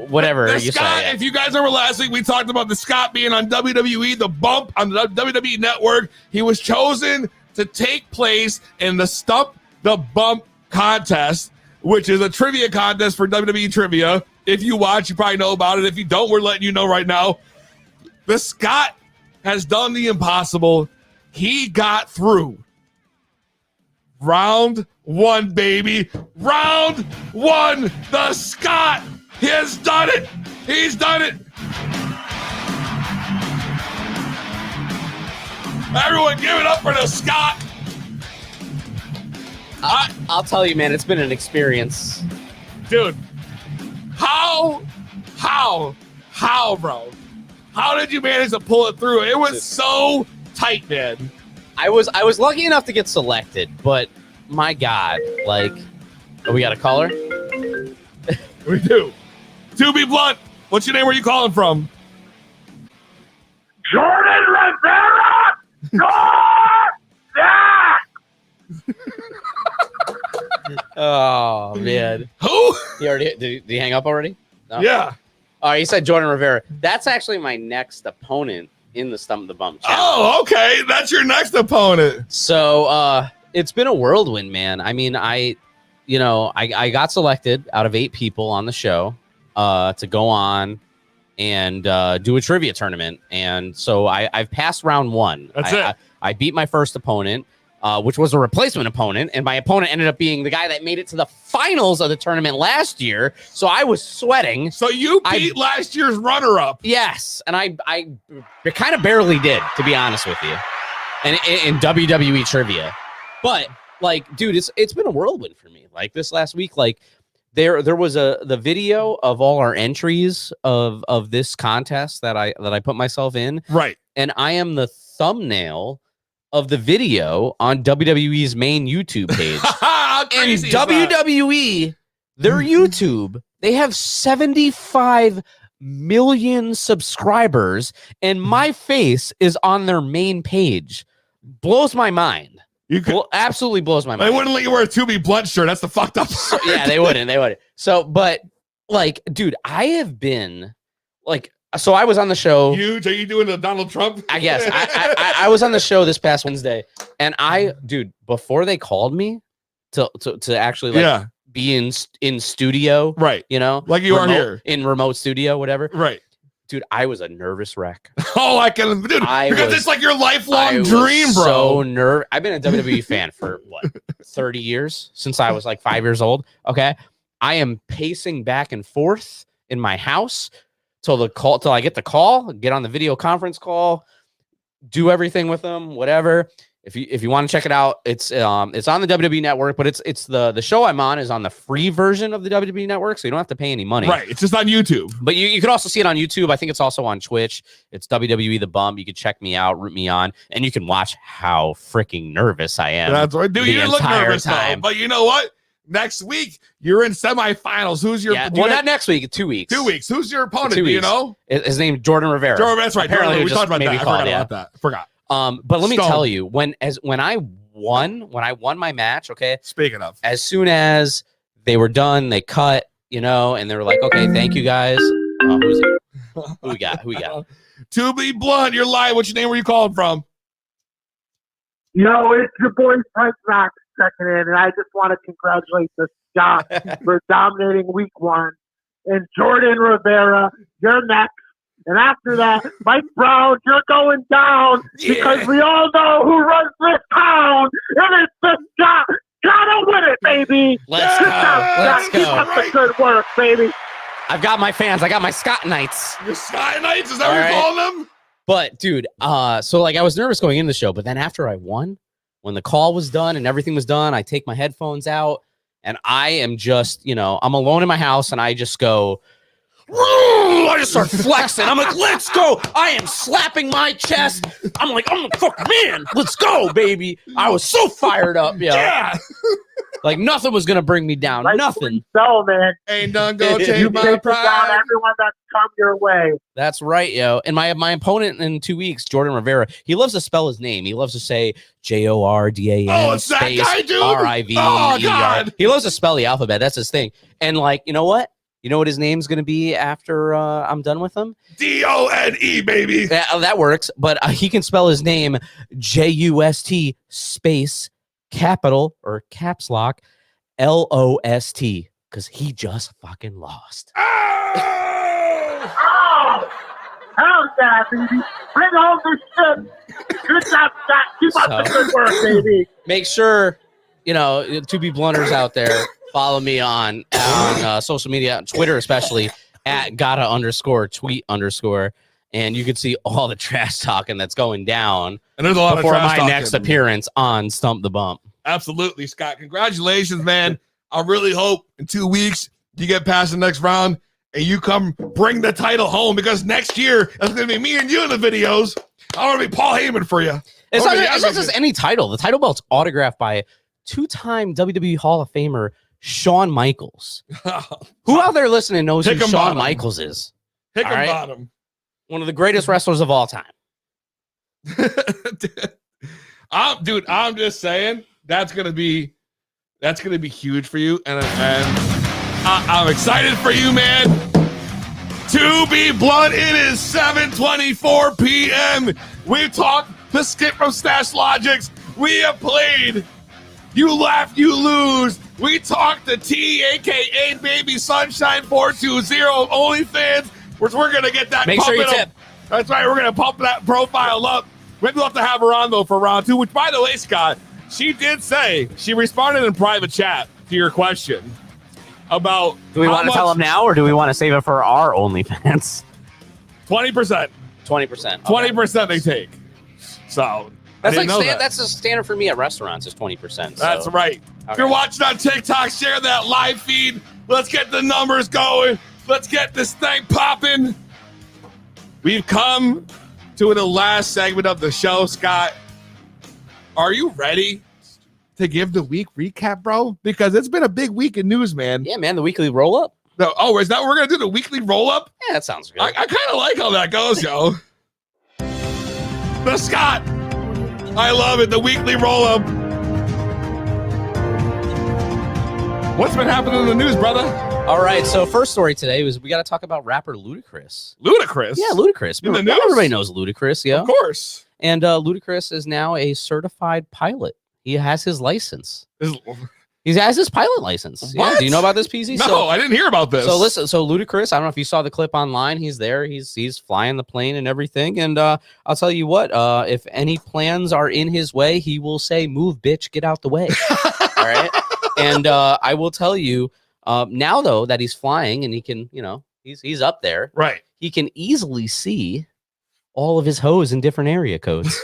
Whatever you Scott, say. if you guys remember last week, we talked about the Scott being on WWE, the bump on the WWE Network. He was chosen to take place in the Stump the Bump contest, which is a trivia contest for WWE trivia. If you watch, you probably know about it. If you don't, we're letting you know right now. The Scott has done the impossible. He got through Round one, baby. Round one. The Scott has done it. He's done it. Everyone give it up for the Scott. I'll tell you, man, it's been an experience. Dude, how, bro? How did you manage to pull it through? It was so tight, man. I was lucky enough to get selected, but my God, like, we got a caller? We do. To be blunt, what's your name? Where you calling from? Jordan Rivera! Oh, man. Who? Did he hang up already? No? Yeah. Oh, he said Jordan Rivera. That's actually my next opponent in the Stump the Bump challenge. Oh, okay. That's your next opponent. So it's been a whirlwind, man. I mean, I got selected out of 8 people on the show to go on and do a trivia tournament. And so I've passed round 1. That's it. I beat my first opponent, which was a replacement opponent. And my opponent ended up being the guy that made it to the finals of the tournament last year. So I was sweating. So you beat last year's runner-up. Yes. And I kind of barely did, to be honest with you, and in WWE trivia. But, like, dude, it's been a whirlwind for me. Like, this last week, like, there was the video of all our entries of this contest that I put myself in. Right. And I am the thumbnail of the video on WWE's main YouTube page. And WWE, their YouTube, they have 75 million subscribers, and my face is on their main page. Blows my mind. Absolutely blows my mind. They wouldn't let you wear a To Be Blunt shirt. That's the fucked up part. Yeah, they wouldn't. So, but, like, dude, I have been, like, so I was on the show. Are you doing the Donald Trump? I guess. I was on the show this past Wednesday, and dude, before they called me to actually, like, be in studio, right? You know, like you are here in remote studio, whatever, right? Dude, I was a nervous wreck. Oh, I can, dude, because it's like your lifelong dream, bro. So nervous. I've been a WWE fan for what, 30 years, since I was like 5 years old. Okay, I am pacing back and forth in my house till I get the call, get on the video conference call, do everything with them, whatever. If you want to check it out, it's on the WWE Network, but it's the show I'm on is on the free version of the WWE Network, so you don't have to pay any money. Right, it's just on YouTube. But you can also see it on YouTube. I think it's also on Twitch. It's WWE The Bump. You can check me out, root me on, and you can watch how freaking nervous I am. That's right, dude. You didn't look nervous though. But you know what? Next week you're in semifinals. Who's your? Yeah, well, not next week. 2 weeks. 2 weeks. Who's your opponent? Do you know? His name Jordan Rivera. Jordan, that's right. Apparently, we talked about that. I forgot about that. I forgot. But let me tell you, when I won my match, okay. Speaking of, as soon as they were done, they cut, and they were like, okay, thank you guys. Who we got? To Be Blunt, you're live. What's your name? Where you calling from? Yo, it's your boy Frank Knox checking in, and I just want to congratulate the Scott for dominating week 1. And Jordan Rivera, you're next. And after that, Mike Brown, you're going down because we all know who runs this town, and it's the Scott. Gotta win it, baby. Let's go. Keep up the good work, baby. I've got my fans. I got my Scott Knights. Your Scott Knights? Is that what you're calling them? But, dude, so, like, I was nervous going into the show, but then after I won, when the call was done and everything was done, I take my headphones out, and I am just, I'm alone in my house, and I just go, I just start flexing. I'm like, let's go. I am slapping my chest. I'm like, I'm a fucking man. Let's go, baby. I was so fired up. Yeah. Like nothing was going to bring me down. Like, nothing. So, man. Ain't none going to take you my down pride. everyone that's come your way. That's right, yo. And my opponent in 2 weeks, Jordan Rivera, he loves to spell his name. He loves to say Jordan Oh, it's that guy, dude? River. Oh, God. He loves to spell the alphabet. That's his thing. And, like, you know what? You know what his name's going to be after I'm done with him? DONE, baby. Yeah, that works. But he can spell his name JUST space capital or caps lock LOST because he just fucking lost. Oh, hell yeah, baby. Bring home the shit. Good job, Scott. Keep up the good work, baby. Make sure, you know, to be blunters out there, follow me on social media, Twitter especially, at gotta_tweet_. And you can see all the trash talking that's going down. And there's a lot before of trash my talking. next appearance on Stump the Bump. Absolutely, Scott. Congratulations, man. I really hope in 2 weeks you get past the next round and you come bring the title home, because next year it's going to be me and you in the videos. I'm going to be Paul Heyman for you. It's not just any title. The title belt's autographed by two-time WWE Hall of Famer Shawn Michaels. Who out there listening knows who Shawn Michaels is? Pick him bottom. One of the greatest wrestlers of all time. I'm just saying that's gonna be huge for you, and I'm excited for you, man. To be blunt, it is 7:24 p.m. We've talked to Skip from Stash Logics. We have played You Laugh, You Lose. We talked to T, aka Baby Sunshine 420 of OnlyFans, which we're gonna get that. Make sure you tip. That's right. We're gonna pump that profile up. Maybe we'll have to have her on though for round 2. Which, by the way, Scott, she did say she responded in private chat to your question about. Do we want to tell them now, or do we want to save it for our OnlyFans? 20%. 20%. 20% they take. So that's that's the standard for me at restaurants is 20%. So. That's right. Okay. If you're watching on TikTok, share that live feed. Let's get the numbers going. Let's get this thing popping. We've come to the last segment of the show, Scott. Are you ready to give the week recap, bro? Because it's been a big week in news, man. Yeah, man. The weekly roll-up. No, is that what we're going to do, the weekly roll-up? Yeah, that sounds good. I kind of like how that goes, yo. The Scott. I love it. The weekly roll-up. What's been happening in the news, brother? All right, so first story today was we got to talk about rapper Ludacris. Ludacris? Yeah, Ludacris. In the news? Everybody knows Ludacris, yeah. Of course. And Ludacris is now a certified pilot. He has his license. He has his pilot license. What? Yeah. Do you know about this, PZ? No, I didn't hear about this. So listen, so Ludacris, I don't know if you saw the clip online. He's there. He's flying the plane and everything. And I'll tell you what, if any plans are in his way, he will say, "Move, bitch, get out the way." All right. And I will tell you, now though that he's flying and he can, you know, he's up there. Right. He can easily see all of his hoes in different area codes.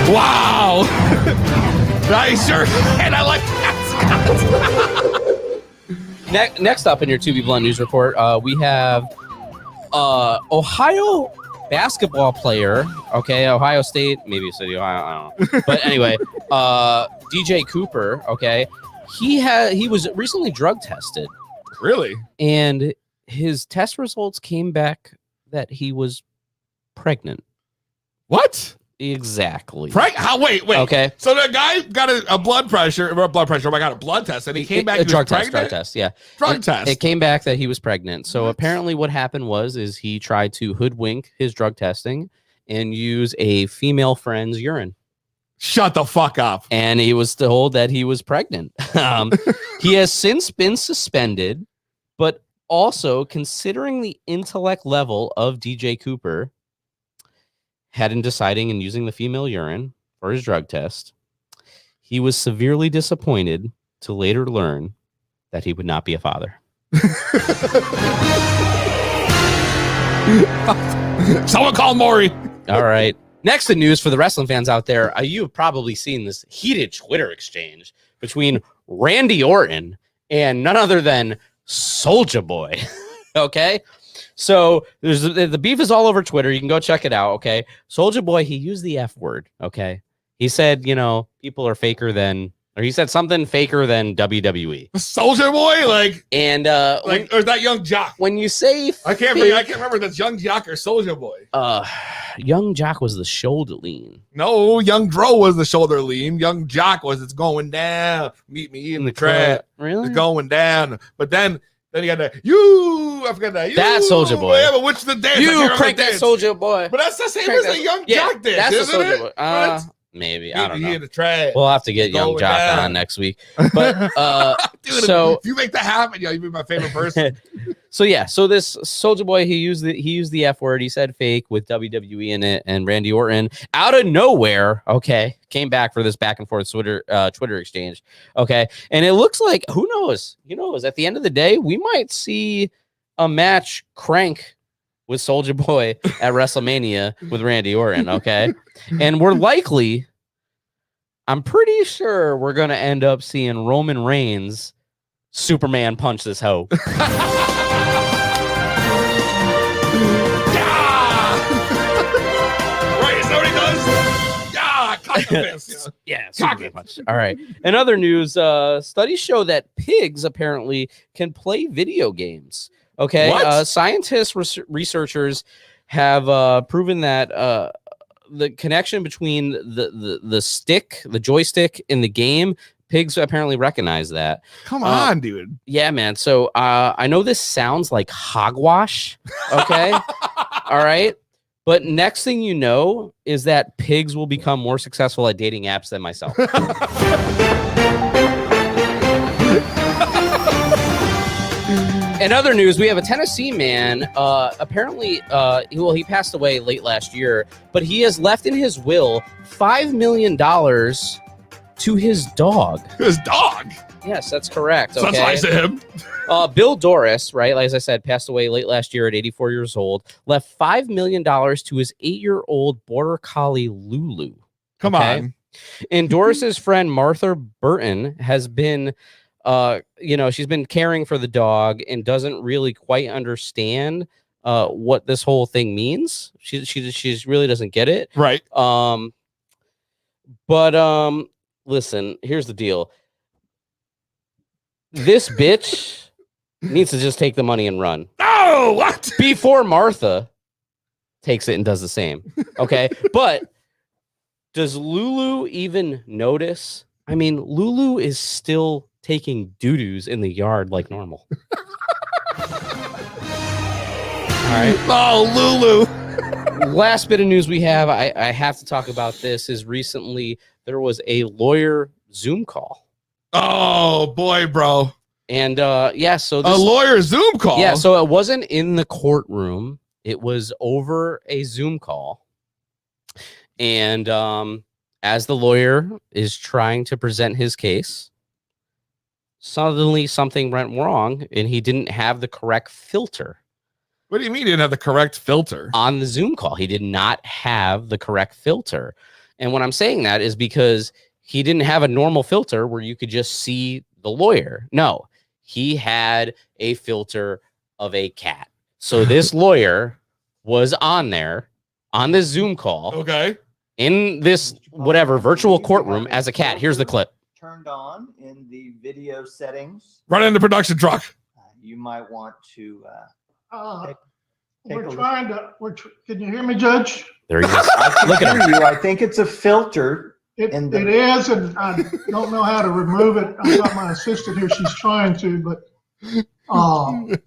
Wow. Nice shirt. And I like that. Next up in your To Be Blunt news report, we have Ohio basketball player. Okay, Ohio State, maybe City, Ohio, I don't know. But anyway, DJ Cooper. Okay, he was recently drug tested. Really? And his test results came back that he was pregnant. What? Exactly. Wait. Okay. So the guy got a blood pressure. Oh my God, a blood test, and he came back. A drug test. Yeah. Drug test. It came back that he was pregnant. So apparently, what happened was he tried to hoodwink his drug testing and use a female friend's urine. Shut the fuck up. And he was told that he was pregnant. He has since been suspended, but also considering the intellect level of DJ Cooper. Had him deciding and using the female urine for his drug test, he was severely disappointed to later learn that he would not be a father. Someone call Maury. All right. Next in news for the wrestling fans out there, you have probably seen this heated Twitter exchange between Randy Orton and none other than Soulja Boy. Okay? So there's the beef is all over Twitter. You can go check it out. Okay. Soulja Boy, he used the F word. Okay. He said, you know, people are faker than, or he said something faker than WWE. Soulja Boy? And or is that Young Jock? When you say I can't remember if that's Young Jock or Soulja Boy. Young Jock was the shoulder lean. No, Young Dro was the shoulder lean. Young Jock was it's going down. Meet me in the trap. Really? It's going down. But then you got that. I forgot that. That's Soulja Boy. Yeah, but which the dance? You crank that Soulja Boy. But that's the same as the Young Jock dance, that's isn't a Soulja it? Boy. Maybe. I don't know. In the trash. We'll have to get Young Jock on next week. But dude, so if you make that happen, yo, you'd be my favorite person. So yeah, so this Soulja Boy, he used the F word. He said fake with WWE in it, and Randy Orton out of nowhere, okay, came back for this back and forth Twitter exchange, okay, and it looks like who knows, at the end of the day, we might see a match crank with Soulja Boy at WrestleMania with Randy Orton, okay, and I'm pretty sure we're gonna end up seeing Roman Reigns Superman punch this hoe. Yeah, Superman punch. All right. In other news, studies show that pigs apparently can play video games. Okay. Scientists, researchers have proven that the connection between the joystick in the game, pigs apparently recognize that. Come on, dude. Yeah, man. So I know this sounds like hogwash. Okay. All right. But next thing you know is that pigs will become more successful at dating apps than myself. In other news, we have a Tennessee man. Apparently, he passed away late last year, but he has left in his will $5 million to his dog. His dog? Yes, that's correct. So that's nice of him. Bill Doris, right, as I said, passed away late last year at 84 years old, left $5 million to his 8-year-old border collie, Lulu. Come on. And Doris's friend, Martha Burton, has been, she's been caring for the dog and doesn't really quite understand what this whole thing means. She really doesn't get it. Right. But listen, here's the deal. This bitch needs to just take the money and run. Oh, what? Before Martha takes it and does the same. Okay. But does Lulu even notice? I mean, Lulu is still taking doo-doos in the yard like normal. All right. Oh, Lulu. Last bit of news we have, I have to talk about this, is recently there was a lawyer Zoom call. Oh boy, bro. And so this, a lawyer Zoom call. Yeah, so it wasn't in the courtroom, it was over a Zoom call. And as the lawyer is trying to present his case, suddenly something went wrong and he didn't have the correct filter. What do you mean he didn't have the correct filter? On the Zoom call, he did not have the correct filter. And when I'm saying that is because he didn't have a normal filter where you could just see the lawyer. No, he had a filter of a cat. So this lawyer was on there on this Zoom call. Okay. In this whatever virtual courtroom as a cat. Here's the clip. Turned on in the video settings. Run in the production truck. You might want to. We're trying to. Can you hear me, Judge? There he is. Look at you. I think it's a filter. It is, and I don't know how to remove it. I've got my assistant here. She's trying to, but I'm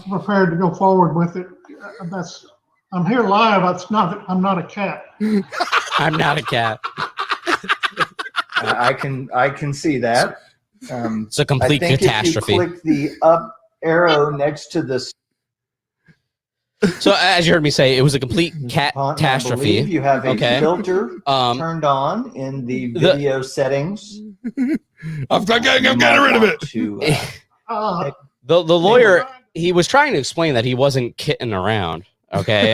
prepared to go forward with it. I'm here live. I'm not a cat. I'm not a cat. I can see that. It's a complete I think catastrophe. If you click the up arrow next to the. So as you heard me say, it was a complete catastrophe. You have a filter turned on in the video settings. I'm getting rid of it. The lawyer, he was trying to explain that he wasn't kidding around. Okay.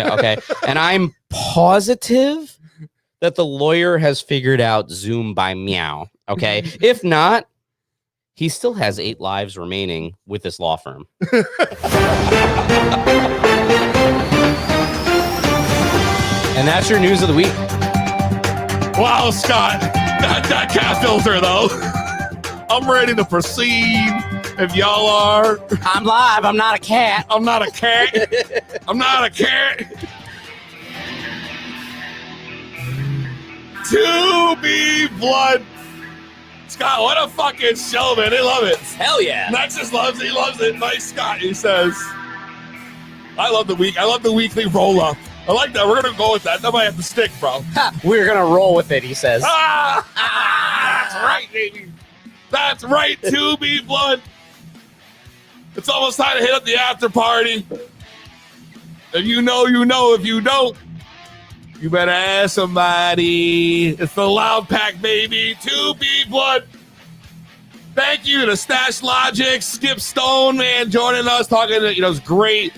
And I'm positive that the lawyer has figured out Zoom by meow. Okay. If not, he still has 8 lives remaining with this law firm. And that's your news of the week. Wow, Scott. That cat filter, though. I'm ready to proceed. If y'all are. I'm live. I'm not a cat. I'm not a cat. I'm not a cat. To be blood. Scott, what a fucking show, man. They love it. Hell yeah. Nexus loves it. He loves it. Nice, Scott, he says. I love the week. I love the weekly roll-up. I like that. We're going to go with that. That might have to stick, bro. We're going to roll with it, he says. That's right, baby. That's right, to be blood. It's almost time to hit up the after party. If you know, you know. If you don't, you better ask somebody. It's the Loud Pack, baby. 2B Blood. Thank you to Stash Logic, Skip Stone, man, joining us, talking. It's great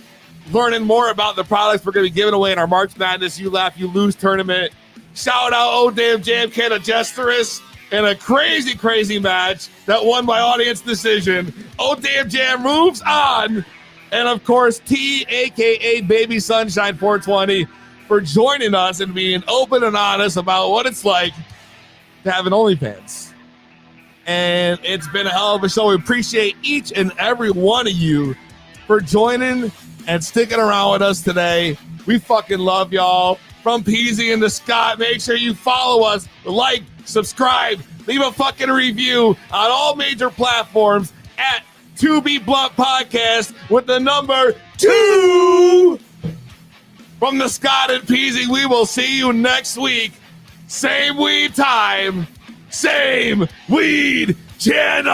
learning more about the products we're going to be giving away in our March Madness You Laugh, You Lose tournament. Shout out Oh Damn Jam Canna Jesterus in a crazy, crazy match that won by audience decision. Oh Damn Jam moves on. And of course, T, aka Baby Sunshine 420, for joining us and being open and honest about what it's like to have an OnlyFans. And it's been a hell of a show. We appreciate each and every one of you for joining and sticking around with us today. We fucking love y'all. From Peasy and to Scott, make sure you follow us, like, subscribe, leave a fucking review on all major platforms at 2B Blunt Podcast with the number 2. From the Scott and Peasy, we will see you next week. Same weed time. Same weed channel.